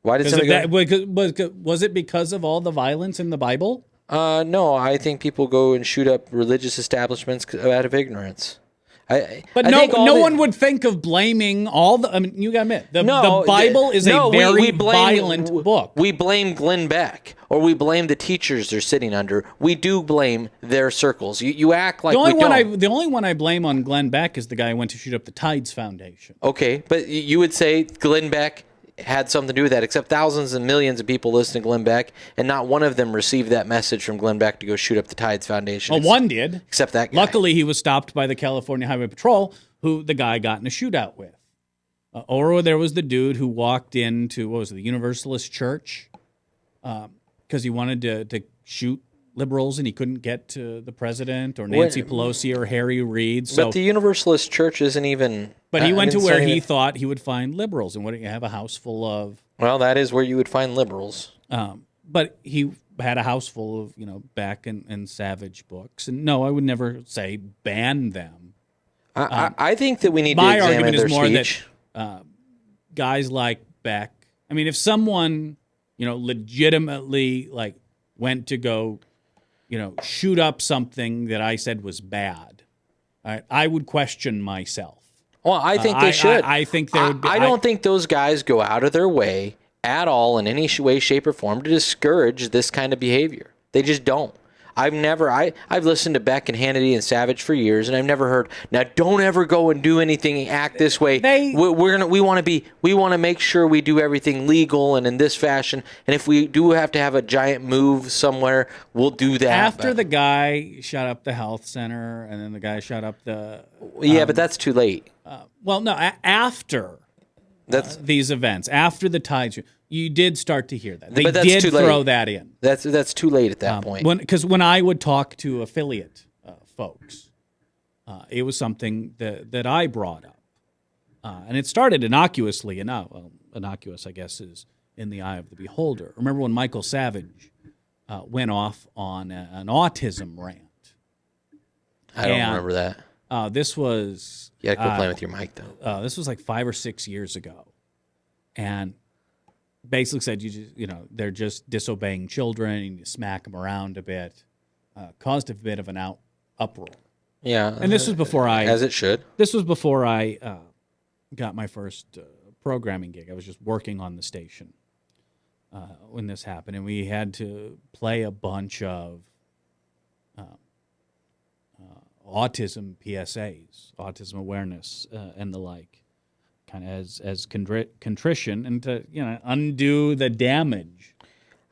Why did somebody go? Was it because of all the violence in the Bible? No, I think people go and shoot up religious establishments out of ignorance. But no one would think of blaming all the. I mean, you got to admit the Bible is a very violent book. We blame Glenn Beck, or we blame the teachers they're sitting under. We do blame their circles. You act like the only one I blame on Glenn Beck is the guy who went to shoot up the Tides Foundation. Okay, but you would say Glenn Beck had something to do with that, except thousands and millions of people listen to Glenn Beck, and not one of them received that message from Glenn Beck to go shoot up the Tides Foundation. Well, one did. Except that guy. Luckily, he was stopped by the California Highway Patrol, who the guy got in a shootout with. Or there was the dude who walked into, the Universalist Church, because he wanted to shoot liberals and he couldn't get to the president or Nancy Pelosi or Harry Reid. So, but the Universalist Church isn't even... But he went to where he thought he would find liberals. And what do you have a house full of? Well, that is where you would find liberals. But he had a house full of, Beck and Savage books. And no, I would never say ban them. I think that we need to My examine argument their is more speech. that guys like Beck, I mean, if someone, legitimately, went to go, shoot up something that I said was bad, I would question myself. Well, I think they should. I think there would be. I don't think those guys go out of their way at all in any way, shape, or form to discourage this kind of behavior. They just don't. I've listened to Beck and Hannity and Savage for years, and I've never heard, now don't ever go and do anything and act this way. We want to make sure we do everything legal and in this fashion. And if we do have to have a giant move somewhere, we'll do that. After the guy shot up the health center, and then the guy shot up the. But that's too late. After these events, after the Tides, you did start to hear that. They But that's did too late. throw that in. That's too late at that point. Because when I would talk to affiliate folks, it was something that I brought up. And it started innocuously enough. Well, innocuous, I guess, is in the eye of the beholder. Remember when Michael Savage went off on an autism rant? I don't remember that. This was... You gotta quit playing with your mic, though. This was like 5 or 6 years ago. And basically said, they're just disobeying children, and you smack them around a bit. Caused a bit of an uproar. Yeah. And this was before as it should. This was before I got my first programming gig. I was just working on the station when this happened, and we had to play a bunch of autism PSAs, autism awareness, and the like, kind of as contrition, and to undo the damage.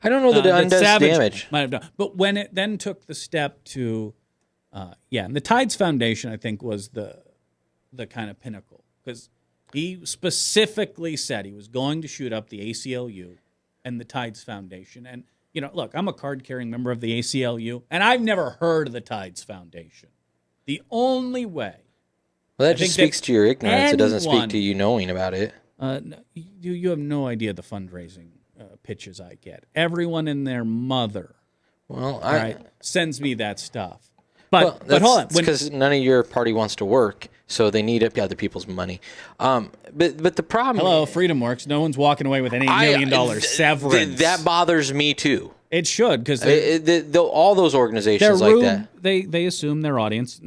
I don't know that it undoes Savage damage. might have done. But when it then took the step to Yeah, and the Tides Foundation, I think, was the kind of pinnacle because he specifically said he was going to shoot up the ACLU and the Tides Foundation. And, look, I'm a card-carrying member of the ACLU, and I've never heard of the Tides Foundation. The only way. Well, that just speaks to your ignorance. It doesn't speak to you knowing about it. You have no idea the fundraising pitches I get. Everyone and their mother sends me that stuff. But hold on. Because none of your party wants to work, so they need other people's money. But the problem... Hello, Freedom Works. No one's walking away with an $8 million severance. That bothers me, too. It should, because... all those organizations like that. They assume their audience,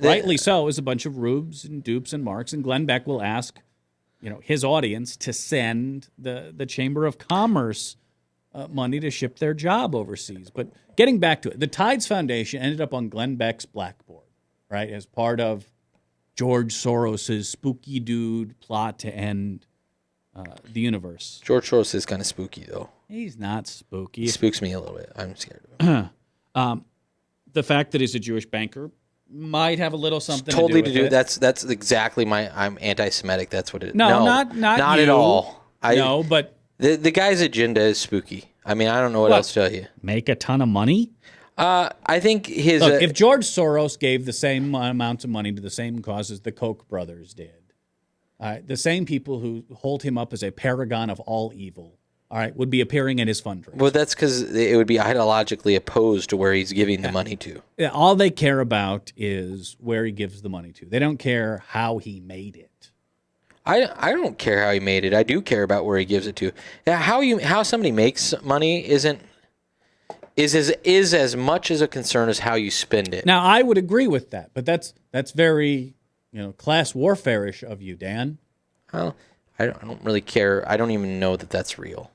rightly so, is a bunch of rubes and dupes and marks, and Glenn Beck will ask his audience to send the Chamber of Commerce money to ship their job overseas. But getting back to it, the Tides Foundation ended up on Glenn Beck's blackboard, right, as part of George Soros's spooky dude plot to end the universe. George Soros is kind of spooky, though. He's not spooky. He spooks me a little bit. I'm scared of him. The fact that he's a Jewish banker might have a little something totally to do with it. That's exactly I'm anti-Semitic. That's what it is. No, not at all. But the guy's agenda is spooky. I mean, I don't know what else to tell you. Make a ton of money? I think if George Soros gave the same amounts of money to the same causes the Koch brothers did, the same people who hold him up as a paragon of all evil, would be appearing at his fundraiser. Well, that's because it would be ideologically opposed to where he's giving the money to. Yeah, all they care about is where he gives the money to. They don't care how he made it. I don't care how he made it. I do care about where he gives it to. How somebody makes money is as much as a concern as how you spend it. Now, I would agree with that, but that's very class warfare-ish of you, Dan. Well, I don't really care. I don't even know that that's real.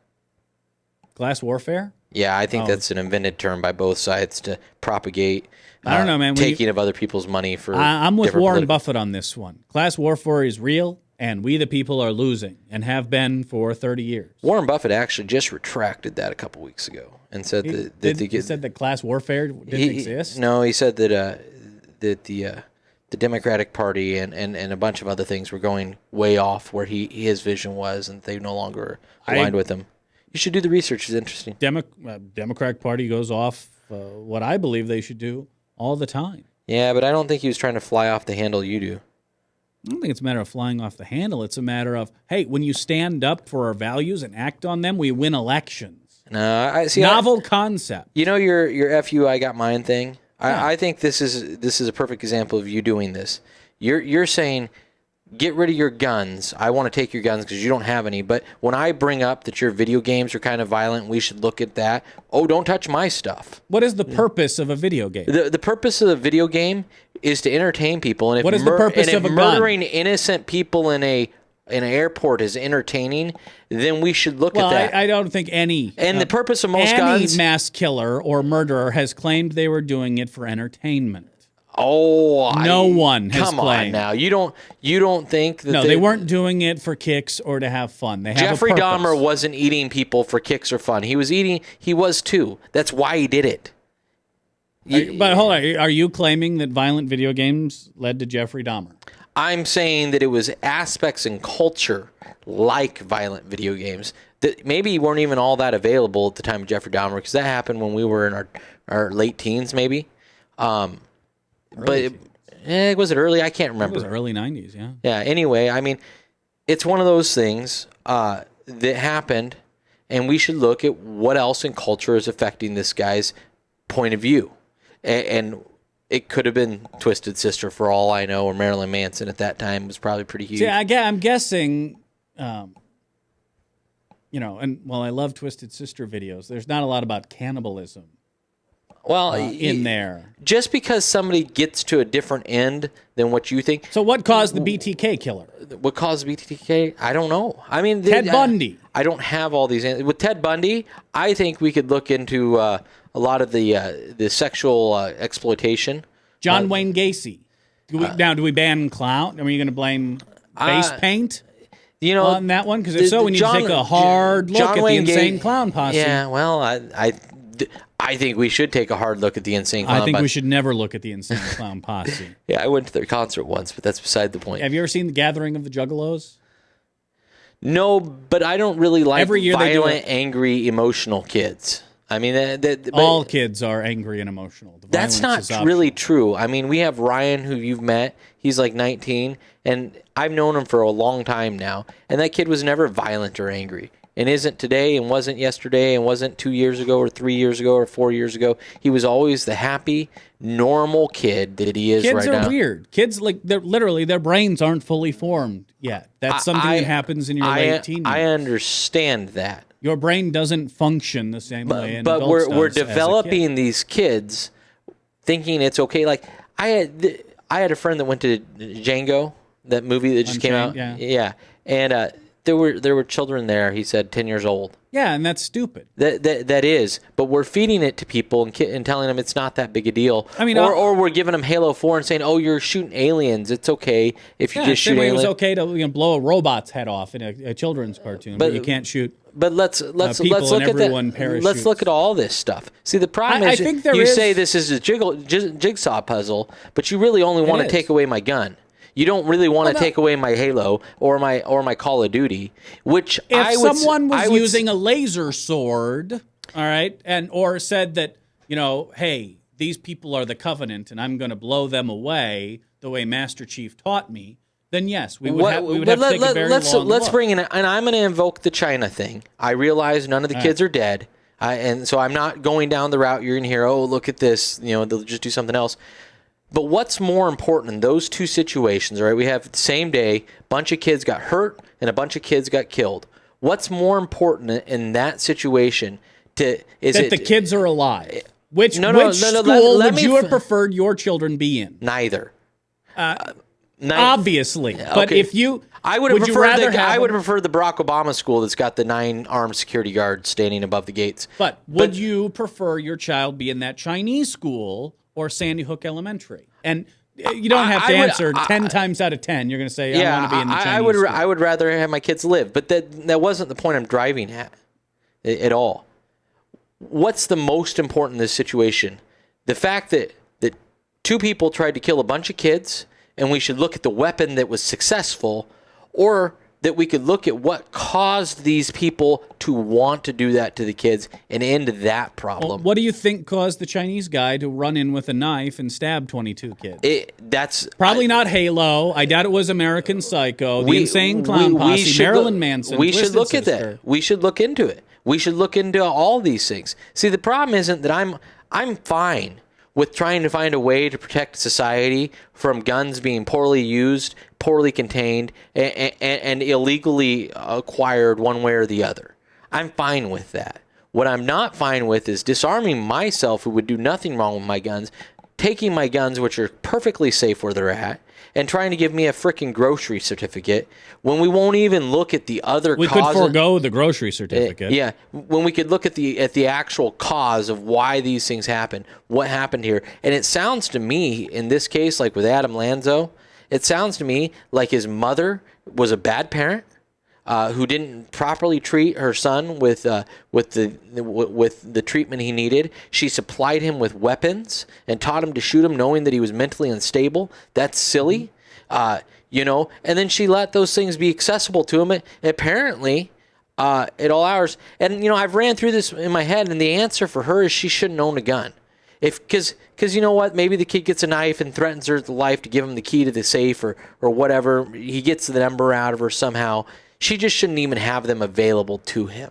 Class warfare? Yeah, I think that's an invented term by both sides to propagate. I don't know, man. Taking of other people's money for. I'm with Warren Buffett on this one. Class warfare is real, and we the people are losing, and have been for 30 years. Warren Buffett actually just retracted that a couple weeks ago and said he said that class warfare didn't exist. No, he said that the Democratic Party and a bunch of other things were going way off where his vision was, and they no longer aligned with him. You should do the research. It's interesting. Democratic Party goes off what I believe they should do all the time. Yeah, but I don't think he was trying to fly off the handle you do. I don't think it's a matter of flying off the handle. It's a matter of, hey, when you stand up for our values and act on them, we win elections. No, I see. Novel concept. You know your FU I got mine thing? Yeah. I think this is a perfect example of you doing this. You're saying, get rid of your guns. I want to take your guns because you don't have any. But when I bring up that your video games are kind of violent, we should look at that. Oh, don't touch my stuff. What is the purpose of a video game? The purpose of the video game is to entertain people. And if what is the purpose of a murdering gun? Innocent people in an airport is entertaining, then we should look at that. I don't think any. And the purpose of most guns. Any mass killer or murderer has claimed they were doing it for entertainment. Oh, no one has come claimed. On now. You don't think that they weren't doing it for kicks or to have fun. They have Jeffrey a purpose. Dahmer wasn't eating people for kicks or fun. He was too. That's why he did it. But hold on, are you claiming that violent video games led to Jeffrey Dahmer? I'm saying that it was aspects in culture like violent video games that maybe weren't even all that available at the time of Jeffrey Dahmer, because that happened when we were in our late teens, maybe. Was it early? I can't remember. It was early 90s, yeah. Yeah, anyway, I mean, it's one of those things that happened, and we should look at what else in culture is affecting this guy's point of view. And it could have been Twisted Sister for all I know, or Marilyn Manson at that time was probably pretty huge. See, I'm guessing, and while I love Twisted Sister videos, there's not a lot about cannibalism. Well, in there. Just because somebody gets to a different end than what you think. So what caused the BTK killer? What caused the BTK? I don't know. I mean, Ted Bundy. I don't have all these answers. With Ted Bundy, I think we could look into a lot of the sexual exploitation. John Wayne Gacy. Do we ban clown? Are you going to blame face paint? You know, on that one? Because if so, we need to take a hard look at the Insane Clown Posse. Yeah, well, I think we should take a hard look at the Insane Clown Posse. I think we should never look at the Insane Clown Posse. Yeah, I went to their concert once, but that's beside the point. Have you ever seen The Gathering of the Juggalos? No, but I don't really like Every year violent, angry, emotional kids. I mean, all kids are angry and emotional. The that's not really true. I mean, we have Ryan, who you've met. He's like 19, and I've known him for a long time now. And that kid was never violent or angry, and isn't today, and wasn't yesterday, and wasn't 2 years ago, or 3 years ago, or 4 years ago. He was always the happy, normal kid that he is right now. Kids are weird. Kids, like, they're literally, their brains aren't fully formed yet. That's something that happens in your late teens. I understand that. Your brain doesn't function the same way an but adult we're does as a developing kid. these kids thinking it's okay. Like I had a friend that went to Django, that movie that just came out. Yeah. And there were children there. He said 10 years old. Yeah, and that's stupid. That is, but we're feeding it to people and telling them it's not that big a deal. I mean, or we're giving them Halo 4 and saying, "Oh, you're shooting aliens. It's okay if you just shoot aliens." It was okay to blow a robot's head off in a children's cartoon, but you can't shoot. But let's look at that. Let's look at all this stuff. See, the problem is you say this is a jigsaw puzzle, but you really only want to take away my gun. You don't really want to take away my Halo or my Call of Duty, which if someone was using a laser sword, all right, or said that, hey, these people are the Covenant and I'm going to blow them away the way Master Chief taught me, then yes, we would have to take a very long look. Let's bring in, and I'm going to invoke the China thing. I realize none of the kids are dead, and so I'm not going down the route you're going to hear, oh, look at this, they'll just do something else. But what's more important in those two situations, right? We have the same day, a bunch of kids got hurt and a bunch of kids got killed. What's more important in that situation? That the kids are alive. Which school would you have preferred your children be in? Neither. Obviously. But okay. If you... I would have preferred the Barack Obama school that's got the 9 armed security guards standing above the gates. But would you prefer your child be in that Chinese school or Sandy Hook Elementary? And you don't have to answer 10 times out of 10. You're going to say, I want to be in the Chinese school. I would rather have my kids live. But that wasn't the point I'm driving at all. What's the most important in this situation? The fact that 2 people tried to kill a bunch of kids, and we should look at the weapon that was successful, or that we could look at what caused these people to want to do that to the kids and end that problem. Well, what do you think caused the Chinese guy to run in with a knife and stab 22 kids? That's probably not Halo. I doubt it was American Psycho, the Insane Clown Posse, Marilyn Manson. We should look at that. We should look into it. We should look into all these things. See, the problem isn't that I'm fine with trying to find a way to protect society from guns being poorly used, poorly contained, and illegally acquired one way or the other. I'm fine with that. What I'm not fine with is disarming myself, who would do nothing wrong with my guns, taking my guns, which are perfectly safe where they're at, and trying to give me a frickin' grocery certificate when we won't even look at the other causes. We could forego the grocery certificate. Yeah, when we could look at the actual cause of why these things happen, what happened here. And it sounds to me, in this case, like with Adam Lanzo, it sounds to me like his mother was a bad parent who didn't properly treat her son with the treatment he needed. She supplied him with weapons and taught him to shoot him, knowing that he was mentally unstable. That's silly, and then she let those things be accessible to him. Apparently, at all hours. And I've ran through this in my head, and the answer for her is she shouldn't own a gun. Because you know what? Maybe the kid gets a knife and threatens her with life to give him the key to the safe or whatever. He gets the number out of her somehow. She just shouldn't even have them available to him.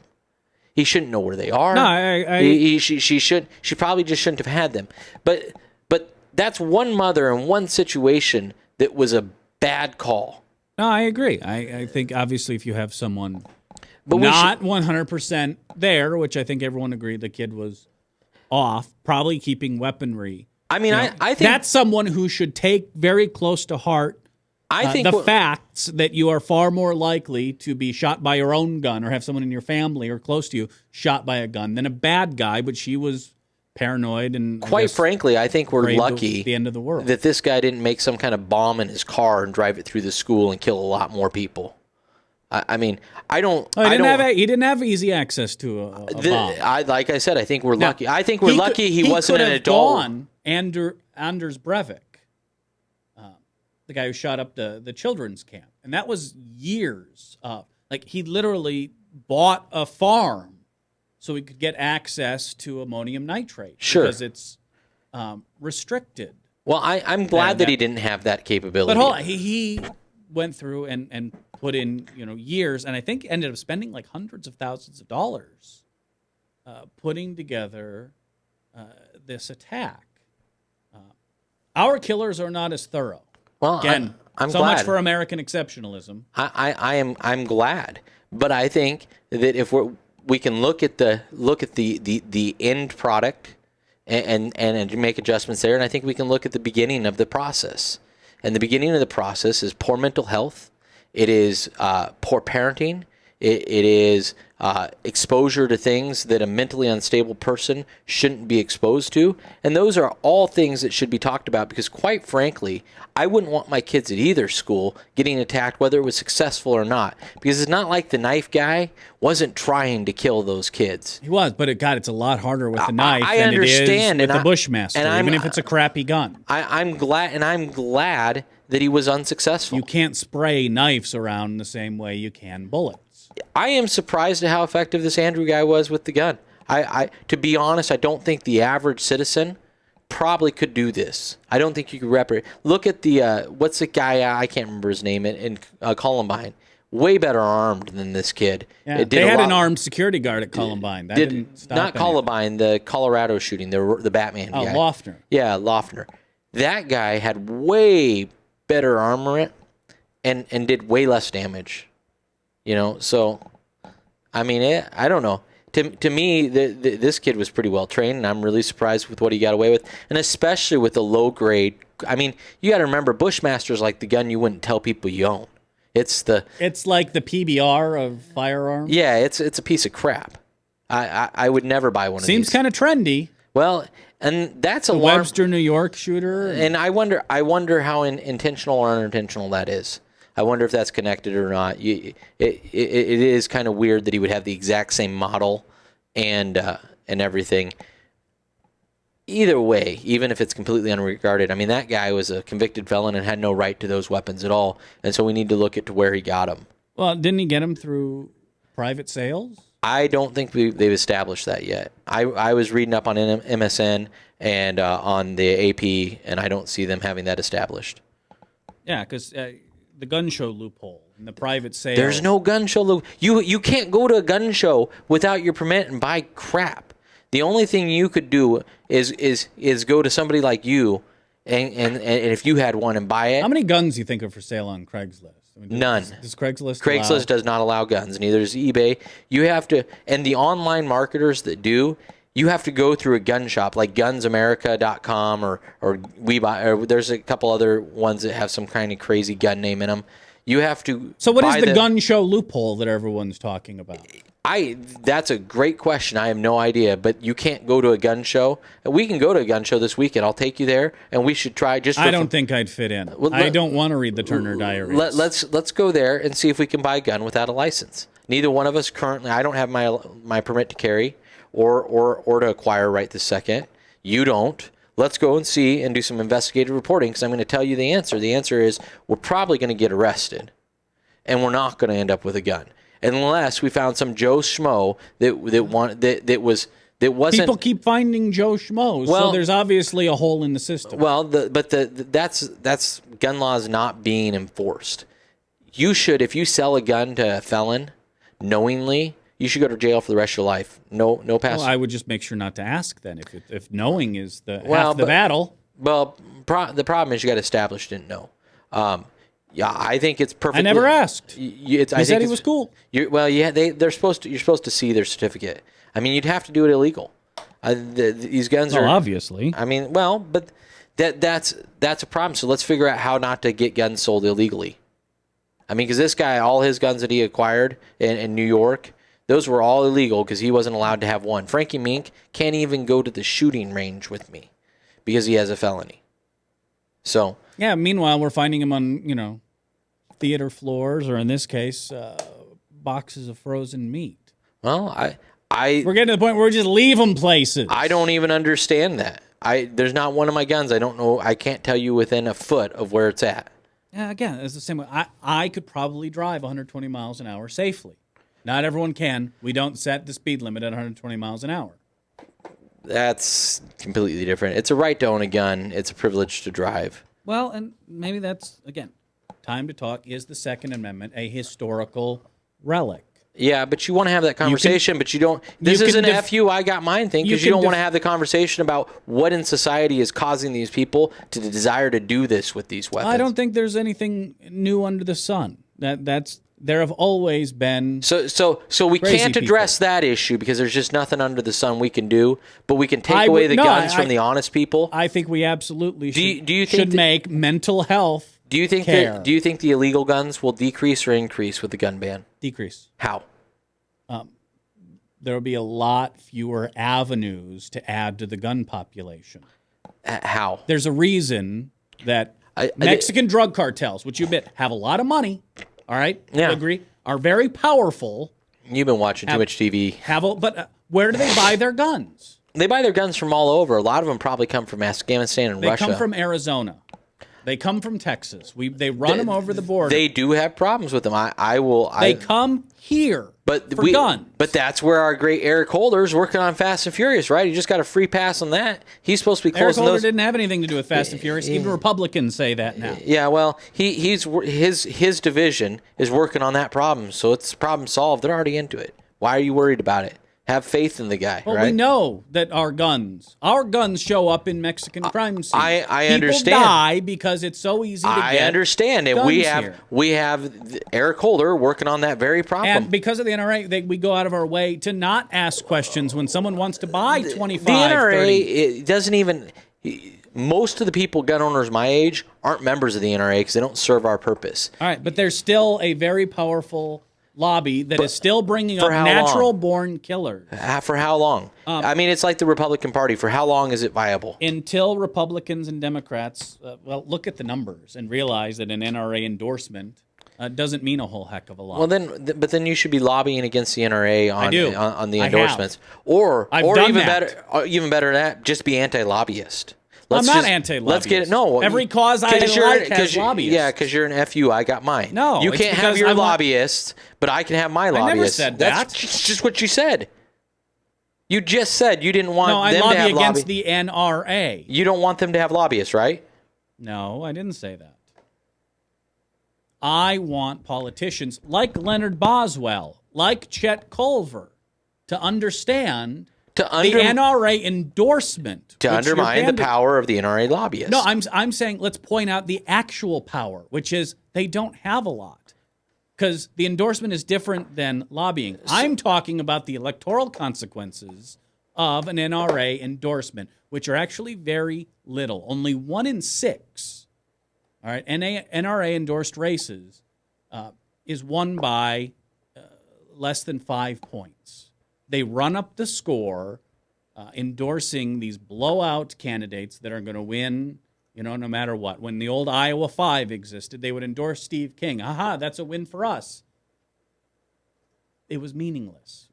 He shouldn't know where they are. No, she probably just shouldn't have had them. But that's one mother in one situation that was a bad call. No, I agree. I think obviously if you have someone not 100% there, which I think everyone agreed the kid was off, probably keeping weaponry. I mean, I think that's someone who should take very close to heart the facts that you are far more likely to be shot by your own gun or have someone in your family or close to you shot by a gun than a bad guy, but she was paranoid and quite frankly, I think we're lucky the end of the world that this guy didn't make some kind of bomb in his car and drive it through the school and kill a lot more people. I mean, I don't. Oh, he I don't. he didn't have easy access to a bomb. Like I said, I think we're Now, lucky. I think we're lucky he wasn't could an have adult. gone Anders Breivik, the guy who shot up the children's camp, and that was years of like he literally bought a farm so he could get access to ammonium nitrate. Sure. Because it's restricted. Well, I'm glad that he didn't have that capability. But hold on, he went through and put in years, and I think ended up spending like hundreds of thousands of dollars putting together this attack. Our killers are not as thorough. Well, Again, I'm so glad. much for American exceptionalism. I'm glad, but I think that if we can look at the end product and make adjustments there, and I think we can look at the beginning of the process. And the beginning of the process is poor mental health. It is poor parenting. It is exposure to things that a mentally unstable person shouldn't be exposed to. And those are all things that should be talked about because, quite frankly, I wouldn't want my kids at either school getting attacked, whether it was successful or not. Because it's not like the knife guy wasn't trying to kill those kids. He was, but it's a lot harder with the knife I than understand, it is with and the Bushmaster, even if it's a crappy gun. I'm glad that he was unsuccessful. You can't spray knives around the same way you can bullets. I am surprised at how effective this Andrew guy was with the gun. To be honest, I don't think the average citizen probably could do this. I don't think you could replicate. Look at the what's the guy? I can't remember his name in Columbine. Way better armed than this kid. Yeah, they had an armed security guard at Columbine. That didn't stop not anything. Columbine, the Colorado shooting, the Batman guy. Lofner. Yeah, Lofner. That guy had way better armament and did way less damage. So I mean, I don't know. To me, this kid was pretty well trained, and I'm really surprised with what he got away with, and especially with the low grade. I mean, you got to remember, Bushmaster's like the gun you wouldn't tell people you own. It's like the PBR of firearms. Yeah, it's a piece of crap. I would never buy one of these. Seems kind of trendy. Well, and that's the Webster, New York shooter. And I wonder how intentional or unintentional that is. I wonder if that's connected or not. It is kind of weird that he would have the exact same model and everything. Either way, even if it's completely unregarded, I mean, that guy was a convicted felon and had no right to those weapons at all. And so we need to look at where he got them. Well, didn't he get them through private sales? I don't think they've established that yet. I was reading up on MSN and on the AP, and I don't see them having that established. Yeah, because the gun show loophole and the private sale. There's no gun show loophole. You can't go to a gun show without your permit and buy crap. The only thing you could do is go to somebody like you, and if you had one and buy it. How many guns do you think are for sale on Craigslist? I mean, None. Does Craigslist Craigslist does not allow guns. Neither does eBay. You have to, and the online marketers that do, you have to go through a gun shop like GunsAmerica.com or We Buy, or there's a couple other ones that have some kind of crazy gun name in them. You have to. So what is the gun show loophole that everyone's talking about? That's a great question. I have no idea, but you can't go to a gun show. We can go to a gun show this weekend. I'll take you there, and we should try. I don't think I'd fit in. I don't want to read the Turner Diaries. Let's go there and see if we can buy a gun without a license. Neither one of us currently. I don't have my permit to carry or to acquire right this second. You don't. Let's go and see and do some investigative reporting because I'm going to tell you the answer. The answer is we're probably going to get arrested, and we're not going to end up with a gun. Unless we found some Joe Schmo that wasn't. People keep finding Joe Schmoes, so there's obviously a hole in the system. Well, that's gun laws not being enforced. You should, if you sell a gun to a felon knowingly, you should go to jail for the rest of your life. No pass. Well, I would just make sure not to ask then if knowing is half the battle. Well, the problem is you got to establish didn't know. Yeah, I think it's perfect. I never asked. He said he was cool. You're supposed to see their certificate. I mean, you'd have to do it illegal. These guns are obviously. I mean, but that's a problem. So let's figure out how not to get guns sold illegally. I mean, because this guy, all his guns that he acquired in New York, those were all illegal because he wasn't allowed to have one. Frankie Mink can't even go to the shooting range with me because he has a felony. So. Yeah, meanwhile, we're finding them on, theater floors, or in this case, boxes of frozen meat. Well, We're getting to the point where we just leave them places. I don't even understand that. There's not one of my guns. I don't know. I can't tell you within a foot of where it's at. Yeah, again, it's the same way. I could probably drive 120 miles an hour safely. Not everyone can. We don't set the speed limit at 120 miles an hour. That's completely different. It's a right to own a gun. It's a privilege to drive. Well, and maybe that's, again, time to talk. Is the Second Amendment a historical relic? Yeah, but you want to have that conversation, but you don't. This is an FU, I got mine thing, because you don't want to have the conversation about what in society is causing these people to desire to do this with these weapons. I don't think there's anything new under the sun. There have always been. So we can't address that issue because there's just nothing under the sun we can do. But we can take away the guns from the honest people. I think we absolutely should should make mental health. Do you think the illegal guns will decrease or increase with the gun ban? Decrease. How? There will be a lot fewer avenues to add to the gun population. How? There's a reason that Mexican drug cartels, which you admit have a lot of money, all right? Yeah. I agree, are very powerful. You've been watching too much TV. But where do they buy their guns? They buy their guns from all over. A lot of them probably come from Afghanistan and Russia. They come from Arizona. They come from Texas. They run them over the border. They do have problems with them. They come here for guns. But that's where our great Eric Holder's working on Fast and Furious, right? He just got a free pass on that. He's supposed to be closing Eric Holder didn't have anything to do with Fast and Furious. Even Republicans say that now. Yeah, well, his division is working on that problem, so it's problem solved. They're already into it. Why are you worried about it? Have faith in the guy, well, right? We know that our guns show up in Mexican crime scenes. I understand. People die because it's so easy to get. I understand, and we have Eric Holder working on that very problem. And because of the NRA, we go out of our way to not ask questions when someone wants to buy 25. The NRA 30. It doesn't even. Most of the people, gun owners my age, aren't members of the NRA because they don't serve our purpose. All right, but there's still a very powerful lobby that is still bringing up natural-born killers. For how long? I mean, it's like the Republican Party. For how long is it viable? Until Republicans and Democrats, look at the numbers and realize that an NRA endorsement doesn't mean a whole heck of a lot. Well, then you should be lobbying against the NRA on the endorsements, or even better than that, just be anti-lobbyist. I'm not anti-lobbyist. Let's get it. No, every cause I like has lobbyists. Yeah, because you're an FU. I got mine. No, you can't have your lobbyist, but I can have my lobbyist. I never said that. That's just what you said. You just said you didn't want them to have lobby against the NRA. You don't want them to have lobbyists, right? No, I didn't say that. I want politicians like Leonard Boswell, like Chet Culver, to understand the NRA endorsement. To undermine the power of the NRA lobbyists. No, I'm saying let's point out the actual power, which is they don't have a lot. Because the endorsement is different than lobbying. I'm talking about the electoral consequences of an NRA endorsement, which are actually very little. Only 1 in 6, all right, NRA-endorsed races is won by less than 5 points. They run up the score endorsing these blowout candidates that are going to win, no matter what. When the old Iowa 5 existed, they would endorse Steve King. Aha, that's a win for us. It was meaningless.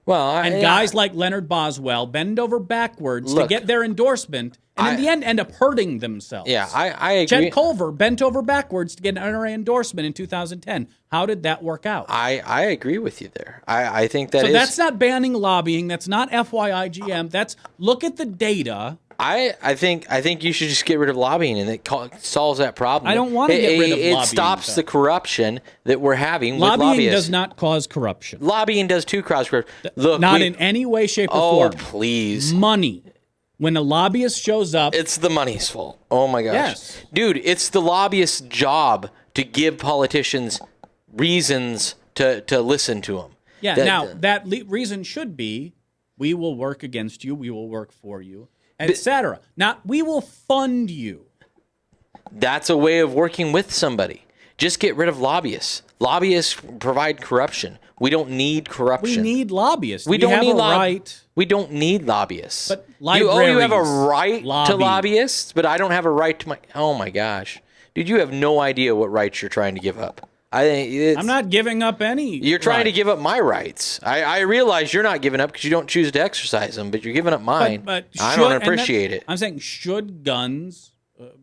Well, guys like Leonard Boswell bend over backwards to get their endorsement, and in the end up hurting themselves. Yeah, I agree. Chet Culver bent over backwards to get an NRA endorsement in 2010. How did that work out? I agree with you there. I think that so that's not banning lobbying. That's not FYIGM. That's look at the data. I think you should just get rid of lobbying, and it solves that problem. I don't want to get rid of lobbying. It stops the corruption that we're having with lobbyists. Lobbying does not cause corruption. Lobbying does too cause corruption. Look, not in any way, shape, or form. Oh, please. Money. When a lobbyist shows up, it's the money's fault. Oh my gosh. Yes. Dude, it's the lobbyist's job to give politicians reasons to listen to them. Yeah, that reason should be, we will work against you, we will work for you, etc. Not, we will fund you. That's a way of working with somebody. Just get rid of lobbyists. Lobbyists provide corruption. We don't need corruption. We need lobbyists. We don't need lobbyists. But libraries, you have a right to lobbyists, but I don't have a right to my... Oh, my gosh. Dude, you have no idea what rights you're trying to give up. I think I'm not giving up any. You're trying to rights. give up my rights. I realize you're not giving up because you don't choose to exercise them, but you're giving up mine. But I should- don't and appreciate it. I'm saying, should guns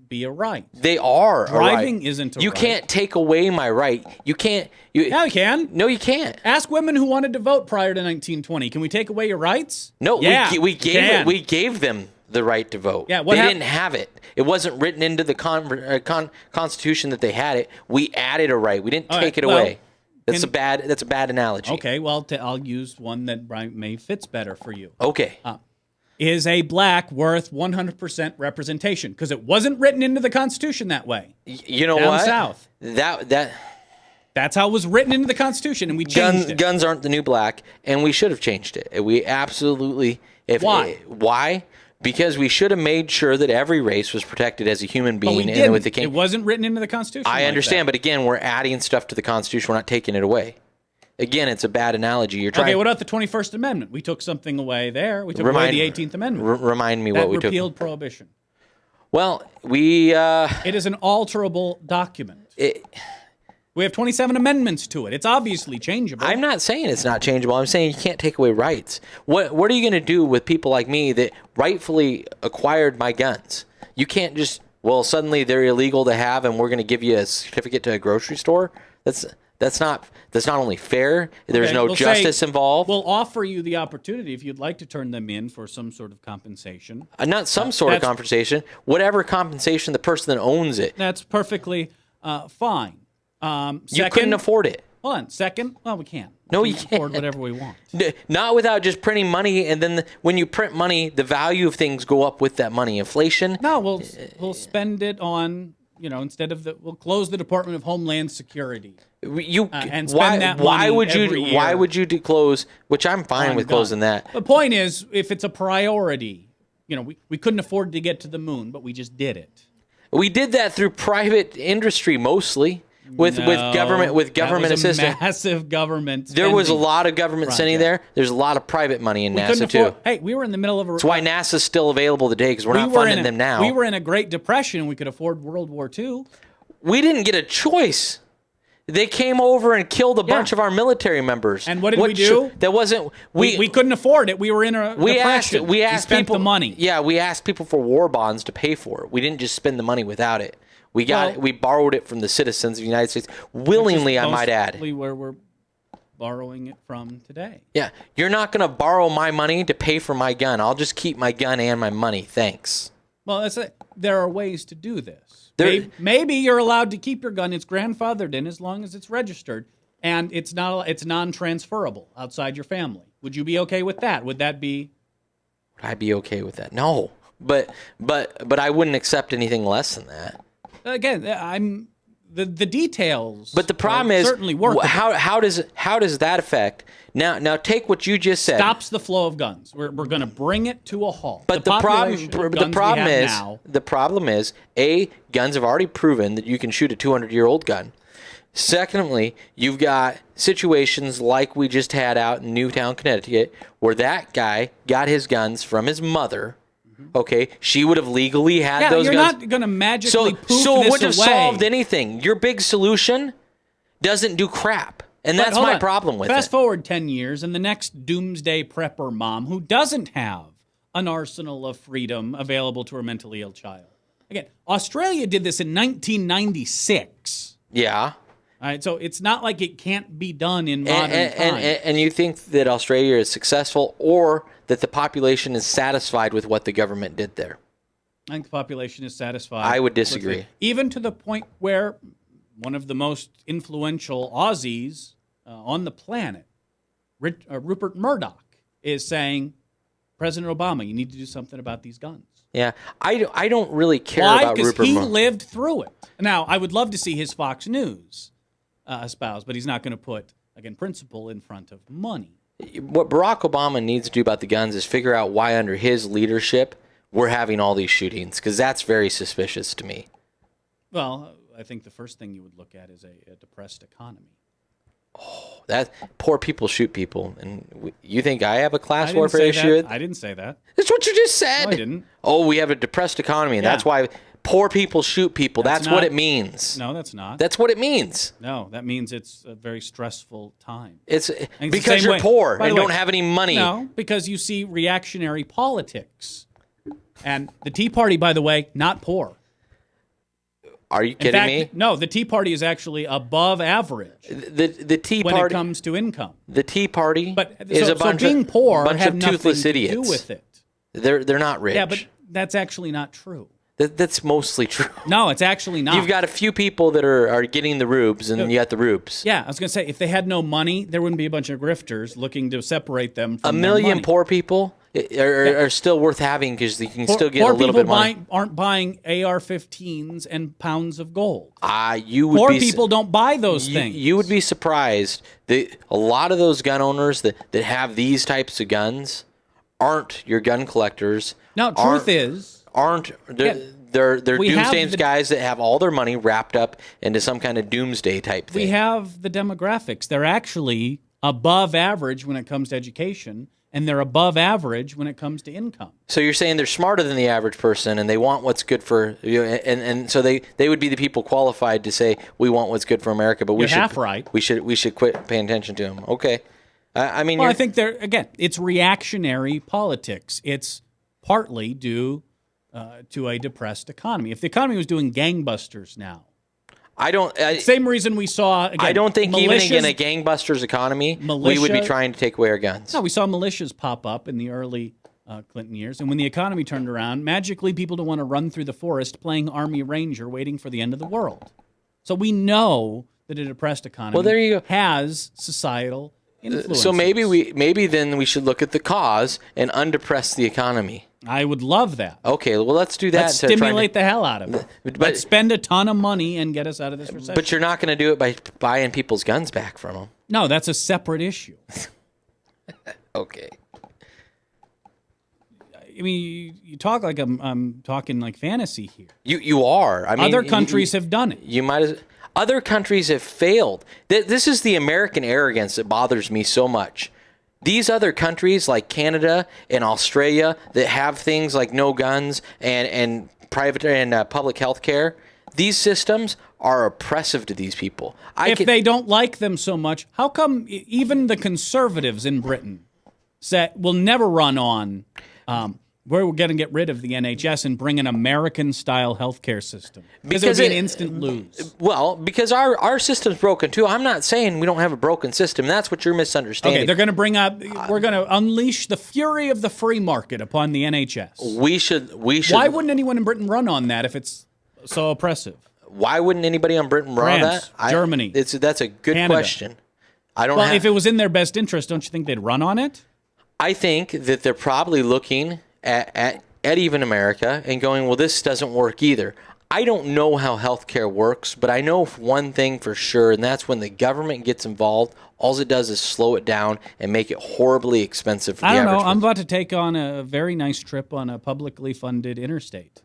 be a right? They are Driving a right. isn't a You right. can't take away my right. You can't. Yeah, we can. No, you can't. Ask women who wanted to vote prior to 1920. Can we take away your rights? No, yeah, we can. gave them the right to vote. Yeah, what they hap- didn't have it. It wasn't written into the Constitution that they had it. We added a right. We didn't All take right, it well, away. That's a bad analogy. Okay, well, I'll use one that may fits better for you. Okay. Is a black worth 100% representation? Because it wasn't written into the Constitution that way. You know Down what? south. That's how it was written into the Constitution, and we changed it. Guns aren't the new black, and we should have changed it. We absolutely. Why? Why? Because we should have made sure that every race was protected as a human But we being, didn't. and with the king. It wasn't written into the Constitution. I like understand, that. but again, we're adding stuff to the Constitution. We're not taking it away. Again, it's a bad analogy. You're trying. Okay, what about the 21st Amendment? We took something away there. We took away Remind- the 18th Amendment. Remind me that what we took. repealed prohibition. Well, we. It is an alterable document. We have 27 amendments to it. It's obviously changeable. I'm not saying it's not changeable. I'm saying you can't take away rights. What are you going to do with people like me that rightfully acquired my guns? You can't just, well, suddenly they're illegal to have and we're going to give you a certificate to a grocery store? That's not only fair, there's Okay, no we'll justice say, involved. We'll offer you the opportunity if you'd like to turn them in for some sort of compensation. Not some sort of that's- compensation. Whatever compensation the person that owns it. That's perfectly fine. You couldn't afford it. Hold on. Second, well, we can. No, We you can can't. afford whatever we want. Not without just printing money, and then when you print money, the value of things go up with that money. Inflation. No, we'll spend it on, instead of we'll close the Department of Homeland Security. And spend that why money would every you year why would you close? Which I'm fine on with guns. closing that. The point is, if it's a priority, we couldn't afford to get to the moon, but we just did it. We did that through private industry mostly with government that was assistance. a massive government. There was a spending lot of government spending there. There's a lot of private money in We NASA couldn't too. afford. Hey, we were in the middle of a. That's why NASA's still available today because we're not funding them now. We were in a Great Depression, and we could afford World War II. We didn't get a choice. They came over and killed a bunch of our military members. And what did we do? That wasn't We couldn't afford it. We were in a depression. We asked spent people the money. Yeah, we asked people for war bonds to pay for it. We didn't just spend the money without it. We borrowed it from the citizens of the United States willingly, I might add. Mostly where we're borrowing it from today. Yeah, you're not going to borrow my money to pay for my gun. I'll just keep my gun and my money. Thanks. Well, there are ways to do this. There- Maybe you're allowed to keep your gun. It's grandfathered in as long as it's registered, and it's non-transferable outside your family. Would you be okay with that? Would that be? Would I be okay with that? No, but I wouldn't accept anything less than that. Again, I'm the details. But the problem are is, certainly workable. how does that affect? Now take what you just said. Stops the flow of guns. We're going to bring it to a halt. But the problem is, guns have already proven that you can shoot a 200-year-old gun. Secondly, you've got situations like we just had out in Newtown, Connecticut, where that guy got his guns from his mother. Okay, she would have legally had those you're guns. not going to magically poof so it this wouldn't have away. solved anything. Your big solution doesn't do crap. And But that's hold my on. problem with Fast it. forward 10 years, and the next doomsday prepper mom who doesn't have an arsenal of freedom available to her mentally ill child. Again, Australia did this in 1996. Yeah. All right, so it's not like it can't be done in modern times. And you think that Australia is successful or that the population is satisfied with what the government did there? I think the population is satisfied. I would with disagree. it. Even to the point where one of the most influential Aussies on the planet, Rupert Murdoch, is saying, President Obama, you need to do something about these guns. Yeah. I don't really care Why? about Because Rupert he Murdoch. lived through it. Now, I would love to see his Fox News espouse, but he's not going to put, again, principle in front of money. What Barack Obama needs to do about the guns is figure out why under his leadership we're having all these shootings, because that's very suspicious to me. Well, I think the first thing you would look at is a depressed economy. That poor people shoot people, and you think I have a I class didn't warfare say issue? that. I didn't say that. That's what you just said. No, I didn't. Oh, we have a depressed economy, and Yeah. that's why poor people shoot people. That's what it means. No, that's not. That's what it means. No, that means it's a very stressful time. It's the because same you're way. poor By the and way, don't have any money. No, because you see reactionary politics. And the Tea Party, by the way, not poor. Are you In kidding fact, me? no, the Tea Party is actually above average The Tea when Party. it comes to income. The Tea Party But is so, a bunch so being of poor bunch had of nothing toothless to idiots. do with it. They're not rich. Yeah, but that's actually not true. That's mostly true. No, it's actually not. You've got a few people that are getting the rubes, and you got the rubes. Yeah, I was going to say, if they had no money, there wouldn't be a bunch of grifters looking to separate them from A their million money. poor people are still worth having because you can still get a Poor little people bit of money. aren't buying AR-15s and pounds of gold. You would Poor be, people don't buy those things. You would be surprised that a lot of those gun owners that have these types of guns aren't your gun collectors. No, truth is, They're we have doomsday the- guys that have all their money wrapped up into some kind of doomsday type thing. we have the demographics. They're actually above average when it comes to education, and they're above average when it comes to income. So you're saying they're smarter than the average person, and they want what's good for you, and so they would be the people qualified to say we want what's good for America, but we You're should half right. We should quit paying attention to them. Okay, I mean, Well, I think it's reactionary politics. It's partly due to a depressed economy. If the economy was doing gangbusters now, same reason we saw. Again, I don't think even in a militias- gangbusters economy, we would be trying to take away our guns. No, we saw militias pop up in the early Clinton years, and when the economy turned around, magically people don't want to run through the forest playing Army Ranger, waiting for the end of the world. So we know that a depressed economy Well, there you go. has societal influences. So maybe then we should look at the cause and undepress the economy. I would love that. Okay, well let's do that. Let's stimulate the hell out of it. But- Let's spend a ton of money and get us out of this recession. But you're not going to do it by buying people's guns back from them. No, that's a separate issue. Okay. I mean, you talk like I'm talking like fantasy here. You are. I mean, Other countries have done it. You might as other countries have failed. This is the American arrogance that bothers me so much. These other countries like Canada and Australia that have things like no guns and private and public health care, these systems are oppressive to these people. If they don't like them so much, how come even the conservatives in Britain say we'll never run on we're going to get rid of the NHS and bring an American-style healthcare system? Because it would be an instant lose. Well, because our system's broken too. I'm not saying we don't have a broken system. That's what you're misunderstanding. Okay, they're going to bring up. We're going to unleash the fury of the free market upon the NHS. We should. Why wouldn't anyone in Britain run on that if it's so oppressive? Why wouldn't anybody on Britain run on France, that? Germany, That's a good Canada. question. I don't. Well, if it was in their best interest, don't you think they'd run on it? I think that they're probably looking at even America and going, well, this doesn't work either. I don't know how healthcare works, but I know one thing for sure, and that's when the government gets involved, all it does is slow it down and make it horribly expensive for the average I don't know. person. I'm about to take on a very nice trip on a publicly funded interstate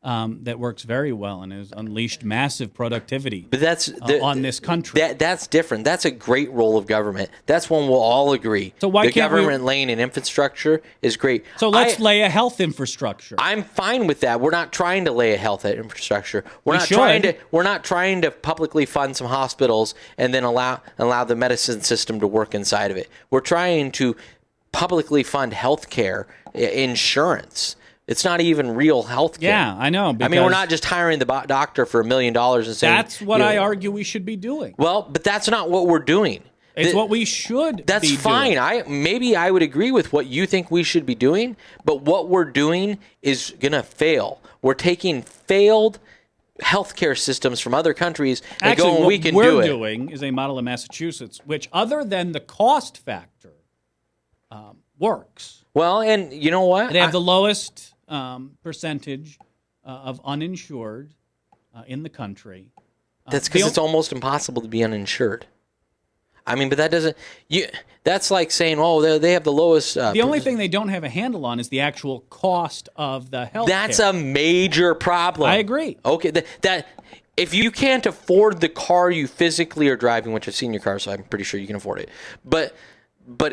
that works very well and has unleashed massive productivity But that's on this country. That's different. That's a great role of government. That's one we'll all agree. So why the can't we- government laying an infrastructure is great. So let's lay a health infrastructure. I'm fine with that. We're not trying to lay a health infrastructure. We're not trying to publicly fund some hospitals and then allow the medicine system to work inside of it. We're trying to publicly fund health care, insurance. It's not even real health care. Yeah, I know. I mean, we're because not just hiring the doctor for $1 million and saying That's what I argue we should be doing. Well, but that's not what we're doing. It's what we should That's be fine. doing. Maybe I would agree with what you think we should be doing, but what we're doing is going to fail. We're taking failed healthcare systems from other countries and Actually, going, what we can we're do it. doing is a model in Massachusetts, which, other than the cost factor, works. Well, and you know what? They have the lowest percentage of uninsured in the country. That's because it's almost impossible to be uninsured. I mean, but that doesn't. That's like saying, oh, they have the lowest. The only thing they don't have a handle on is the actual cost of the health. That's a major problem. I agree. Okay, that if you can't afford the car you physically are driving, which I've seen your car, so I'm pretty sure you can afford it. But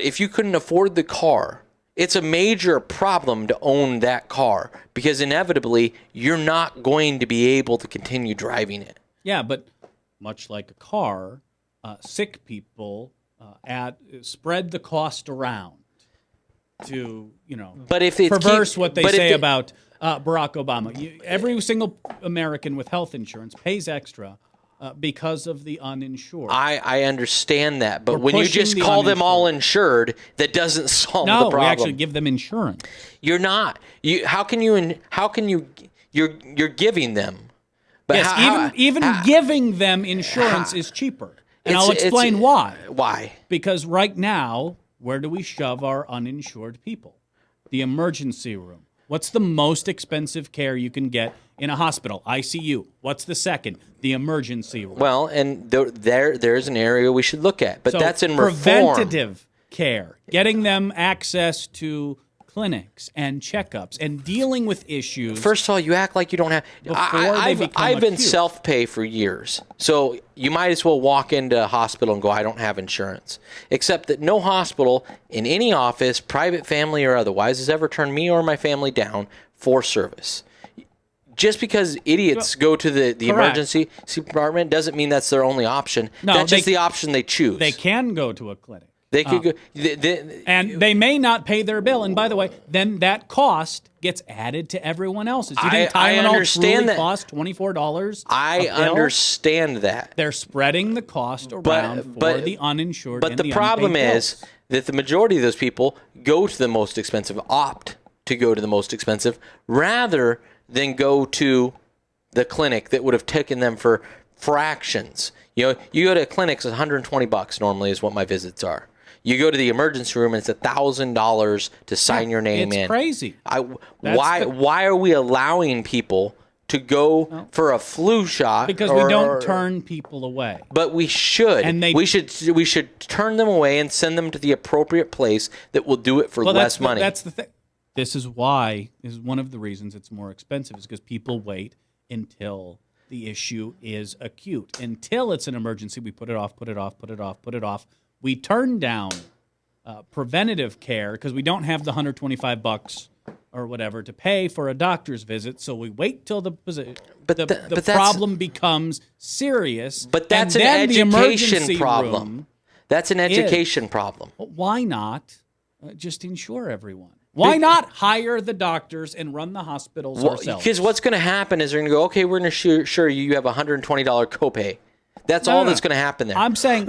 if you couldn't afford the car It's a major problem to own that car because inevitably you're not going to be able to continue driving it. Yeah, but much like a car, sick people spread the cost around to, But if it's perverse what they say about Barack Obama. Every single American with health insurance pays extra because of the uninsured. I understand that, but We're when you pushing just the call them all uninsured. insured, that doesn't solve No, the we problem. actually give them insurance. You're not. You're giving them. But Yes, even giving them insurance is cheaper. And I'll explain why. Why? Because right now, where do we shove our uninsured people? The emergency room. What's the most expensive care you can get in a hospital? ICU. What's the second? The emergency room. Well, and there's an area we should look at, but So that's in preventative care, getting them access to clinics and checkups and dealing with issues. First of all, you act like you don't have. I've been self-pay for years, so you might as well walk into a hospital and go, "I don't have insurance." Except that no hospital in any office, private, family, or otherwise, has ever turned me or my family down for service. Just because idiots go to the emergency department doesn't mean that's their only option. No, that's just the option they choose. They can go to a clinic. They could go, and they may not pay their bill. And by the way, then that cost gets added to everyone else's. You think Tylenol truly costs $24? I understand that. They're spreading the cost around for the uninsured. But and the problem is that the majority of those people go to the most expensive, opt to go to the most expensive, rather than go to the clinic that would have taken them for fractions. You go to clinics, $120 normally is what my visits are. You go to the emergency room, and it's $1,000 to sign your name in. It's crazy. Why are we allowing people to go for a flu shot? Because we don't turn people away. But we should. And we should turn them away and send them to the appropriate place that will do it for less money. That's the thing. This is one of the reasons it's more expensive, is because people wait until the issue is acute. Until it's an emergency, we put it off. We turn down preventative care because we don't have the $125 or whatever to pay for a doctor's visit. So we wait till the problem becomes serious. But that's an education problem. That's an education problem. Why not just insure everyone? Why not hire the doctors and run the hospitals ourselves? Because what's going to happen is they're going to go, okay, we're going to sure you have a $120 copay. That's all that's going to happen there. I'm saying,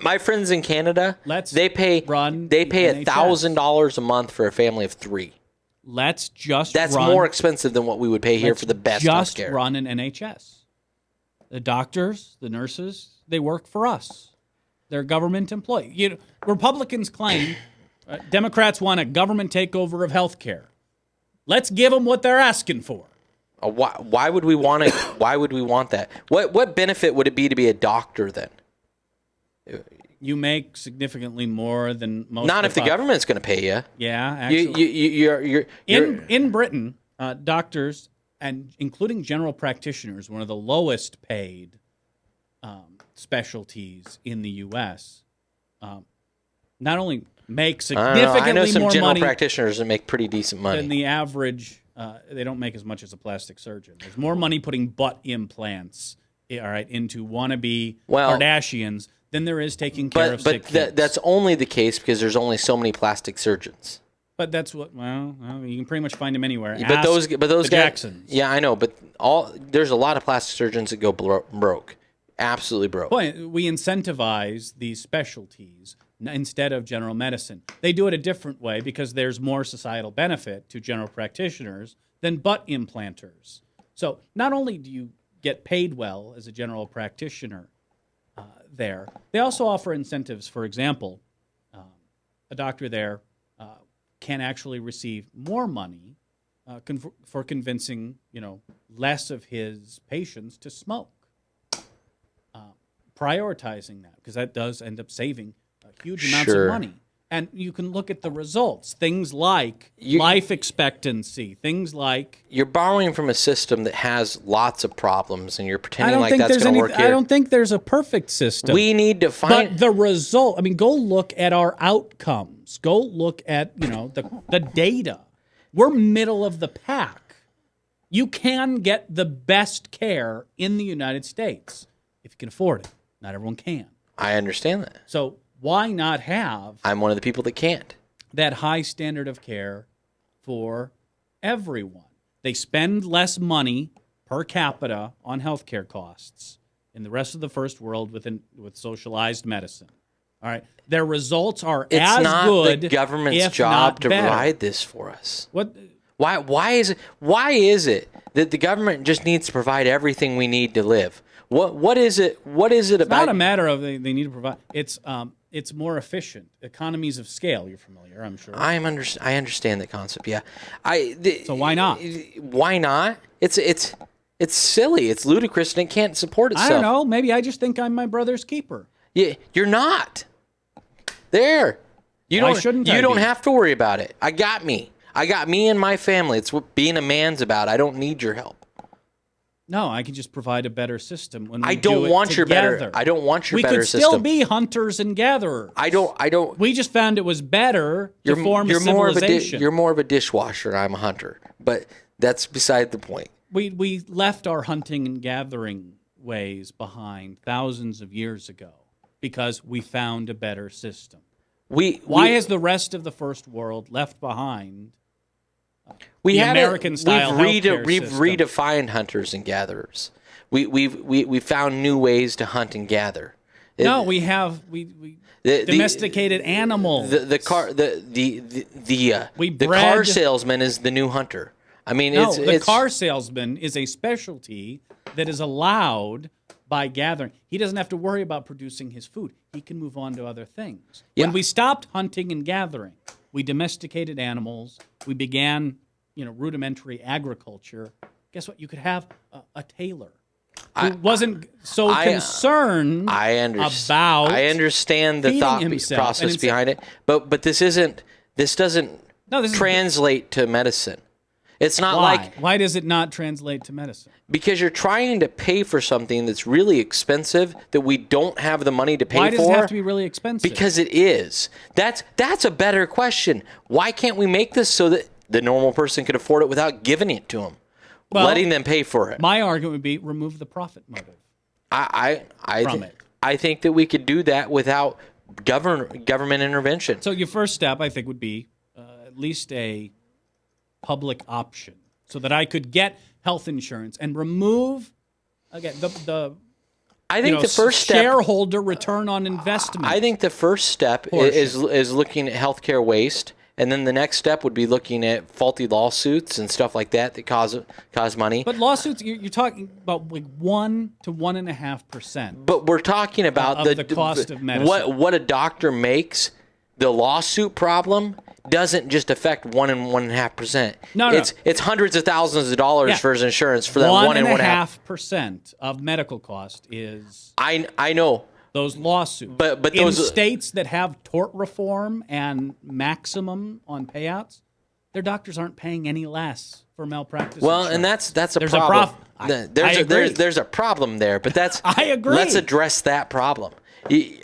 my friends in Canada, they pay $1,000 a month for a family of 3. That's more expensive than what we would pay here for the best healthcare. Just run an NHS. The doctors, the nurses, they work for us. They're government employees. Republicans claim Democrats want a government takeover of healthcare. Let's give them what they're asking for. Why would we want it? Why would we want that? What benefit would it be to be a doctor then? You make significantly more than most. Not if the government's going to pay you. Yeah, actually. You're in Britain, doctors and including general practitioners, one of the lowest paid specialties in the U.S. Not only make significantly more money. I know some general practitioners that make pretty decent money than the average. They don't make as much as a plastic surgeon. There's more money putting butt implants, into wannabe Kardashians than there is taking care of sick kids. But that's only the case because there's only so many plastic surgeons. But that's what. Well, you can pretty much find them anywhere. But those guys, Jacksons. Yeah, I know. But there's a lot of plastic surgeons that go broke, absolutely broke. Well, we incentivize these specialties instead of general medicine. They do it a different way because there's more societal benefit to general practitioners than butt implanters. So not only do you get paid well as a general practitioner there, they also offer incentives. For example, a doctor there can actually receive more money for convincing less of his patients to smoke. Prioritizing that, because that does end up saving huge amounts of money. And you can look at the results. Things like life expectancy, things like... You're borrowing from a system that has lots of problems, and you're pretending like that's going to work here. I don't think there's a perfect system. We need to find... But the result, I mean, go look at our outcomes. Go look at, the data. We're middle of the pack. You can get the best care in the United States if you can afford it. Not everyone can. I understand that. So why not have... I'm one of the people that can't. ...that high standard of care for everyone? They spend less money per capita on healthcare costs in the rest of the first world with socialized medicine. All right, their results are as good. It's not the government's job to better. provide this for us. What? Why is it that the government just needs to provide everything we need to live? What is it about? It's not a matter of they need to provide. It's more efficient. Economies of scale. You're familiar, I'm sure. I understand the concept. Yeah. So why not? Why not? It's silly. It's ludicrous, and it can't support itself. I don't know. Maybe I just think I'm my brother's keeper. Yeah, you're not. There. You don't have to worry about it. I got me and my family. It's what being a man's about. I don't need your help. No, I can just provide a better system when I don't want your better system. We could still be hunters and gatherers. I don't. We just found it was better to form a civilization. You're more of a dishwasher, and I'm a hunter. But that's beside the point. We left our hunting and gathering ways behind thousands of years ago because we found a better system. Why has the rest of the first world left behind the American style healthcare We've system? redefined hunters and gatherers. We found new ways to hunt and gather. No, we domesticated animals. The car salesman is the new hunter. I mean, the car salesman is a specialty that is allowed by gathering. He doesn't have to worry about producing his food. He can move on to other things. Yeah. When we stopped hunting and gathering, we domesticated animals. We began, rudimentary agriculture. Guess what? You could have a tailor who wasn't so concerned about I understand the thought process behind it, but this doesn't translate to medicine. It's not like... Why does it not translate to medicine? Because you're trying to pay for something that's really expensive that we don't have the money to pay for. Why does it have to be really expensive? Because it is. That's a better question. Why can't we make this so that the normal person could afford it without giving it to them? Letting them pay for it. My argument would be remove the profit motive I think that we could do that without government intervention. So your first step, I think, would be at least a public option so that I could get health insurance and remove the first step, shareholder return on investment. I think the first step is looking at healthcare waste, and then the next step would be looking at faulty lawsuits and stuff like that cause money. But lawsuits, you're talking about like 1 to 1.5%. But we're talking about the cost of medicine. What a doctor makes. The lawsuit problem doesn't just affect 1 and 1.5%. No. It's hundreds of thousands of dollars for his insurance for that 1 and 1.5% of medical cost is. I know those lawsuits. But in those states that have tort reform and maximum on payouts, their doctors aren't paying any less for malpractice. Well, insurance. and that's a problem. There's a problem there, but that's I agree. Let's address that problem.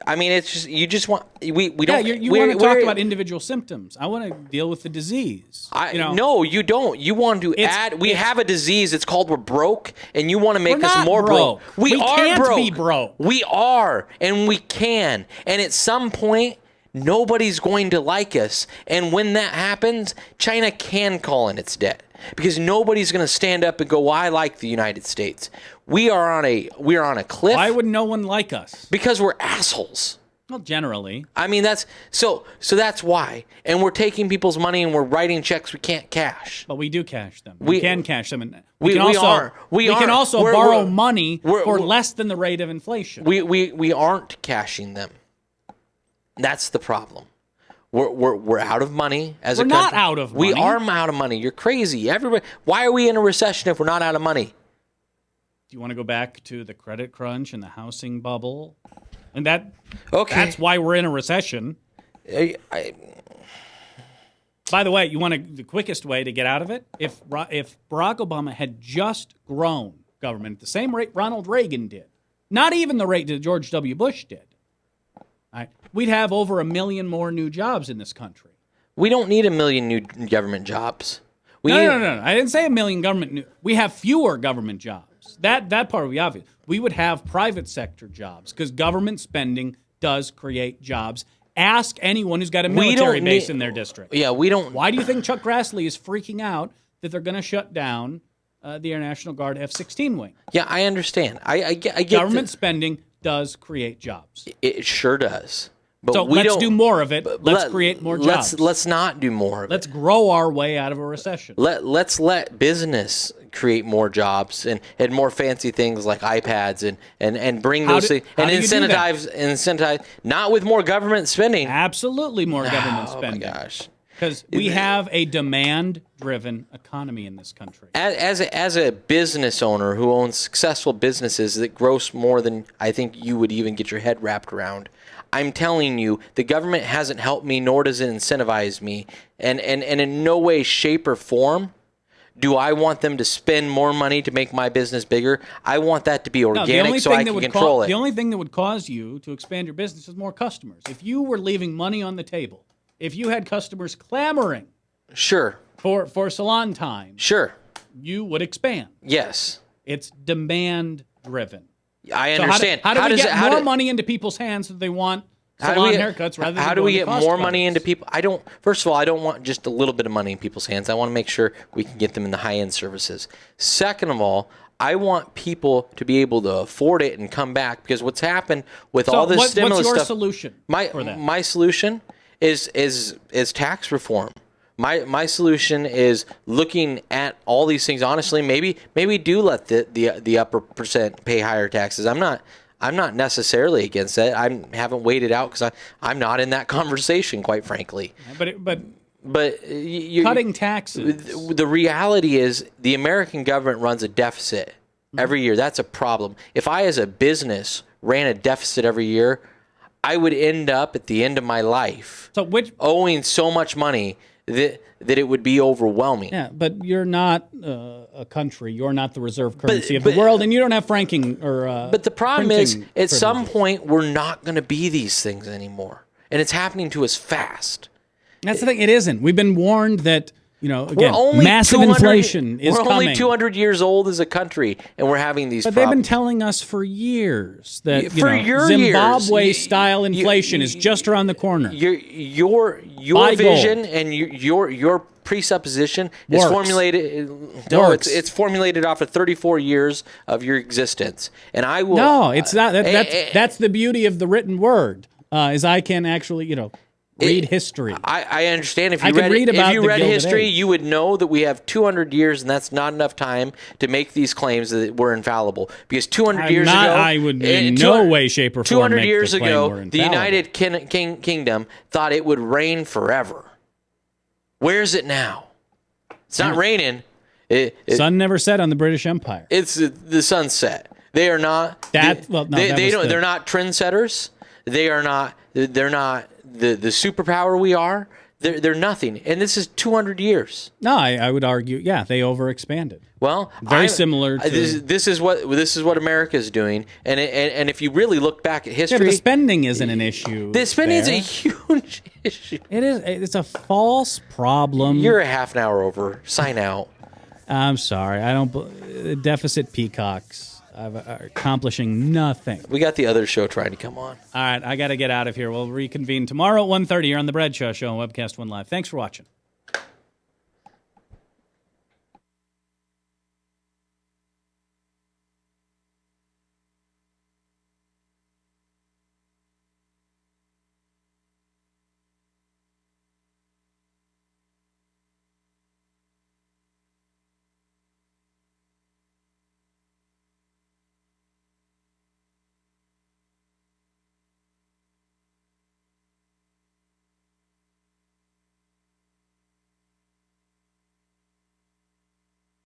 I mean, it's just you just want we don't. Yeah, you want to talk about individual symptoms. I want to deal with the disease. No, you don't. You want to add. We have a disease. It's called we're broke, and you want to make us more broke. We are can't broke. Be broke. We are, and we can. And at some point, nobody's going to like us. And when that happens, China can call in its debt because nobody's going to stand up and go, "Well, I like the United States." We are on a cliff. Why would no one like us? Because we're assholes. Well, generally. I mean, that's so that's why. And we're taking people's money and we're writing checks we can't cash. But we do cash them. We can cash them. And we can also borrow money for less than the rate of inflation. We aren't cashing them. That's the problem. We're out of money as a country. We're not out of money. We are out of money. You're crazy. Everybody. Why are we in a recession if we're not out of money? Do you want to go back to the credit crunch and the housing bubble? And that's why we're in a recession. By the way, you want the quickest way to get out of it? If Barack Obama had just grown government at the same rate Ronald Reagan did, not even the rate that George W. Bush did, right, we'd have over 1 million more new jobs in this country. We don't need 1 million new government jobs. No. I didn't say 1 million government. We have fewer government jobs. That part would be obvious. We would have private sector jobs because government spending does create jobs. Ask anyone who's got a military base in their district. Yeah, we don't. Why do you think Chuck Grassley is freaking out that they're going to shut down the Air National Guard F-16 wing? Yeah, I understand. I get government spending does create jobs. It sure does. But so let's do more of it. Let's create more jobs. Let's not do more of it. Let's grow our way out of a recession. Let's let business create more jobs and more fancy things like iPads and bring those things and incentivize not with more government spending. Absolutely more government spending. Oh my gosh. Because we have a demand-driven economy in this country. As a business owner who owns successful businesses that gross more than I think you would even get your head wrapped around, I'm telling you, the government hasn't helped me, nor does it incentivize me. And in no way, shape, or form do I want them to spend more money to make my business bigger. I want that to be organic so I can control it. The only thing that would cause you to expand your business is more customers. If you were leaving money on the table, if you had customers clamoring for salon time, you would expand. Yes. It's demand-driven. I understand. So how do we get more money into people's hands so they want salon haircuts rather than how do we get more money budgets? into people? First of all, I don't want just a little bit of money in people's hands. I want to make sure we can get them in the high-end services. Second of all, I want people to be able to afford it and come back because what's happened with all this stimulus stuff. What's your solution for that? My solution is tax reform. My solution is looking at all these things honestly. Maybe do let the upper percent pay higher taxes. I'm not necessarily against that. I haven't weighed it out because I'm not in that conversation, quite frankly. But cutting taxes. The reality is the American government runs a deficit every year. That's a problem. If I, as a business, ran a deficit every year, I would end up at the end of my life owing so much money that it would be overwhelming. Yeah, but you're not a country. You're not the reserve currency of the world, and you don't have franking or. But the problem is, at some point, we're not going to be these things anymore, and it's happening to us fast. That's the thing. It isn't. We've been warned that. Again, massive inflation is coming. We're only 200 years old as a country, and we're having these problems. But they've been telling us for years that Zimbabwe-style inflation is just around the corner. Your vision and your presupposition is formulated. No, it's formulated off of 34 years of your existence, and I will. No, it's not. That's the beauty of the written word, is I can actually, read history. I understand. If you read history, you would know that we have 200 years, and that's not enough time to make these claims that we're infallible. Because 200 years ago, I would in no way, shape, or form 200 years the claim ago, we're the United Kingdom thought it would rain forever. Where is it now? It's not raining. Sun never set on the British Empire. It's the sunset. They are not. They're not trendsetters. They're not the superpower we are. They're nothing, and this is 200 years. No, I would argue, they overexpanded. Well, very similar to this is what America is doing, and if you really look back at history, but the spending isn't an issue. The spending is a huge issue. It is. It's a false problem. You're a half an hour over. Sign out. I'm sorry. I don't. Deficit peacocks. Accomplishing nothing. We got the other show trying to come on. All right, I got to get out of here. We'll reconvene tomorrow at 1:30 here on The Brad Shaw Show on Webcast One Live. Thanks for watching.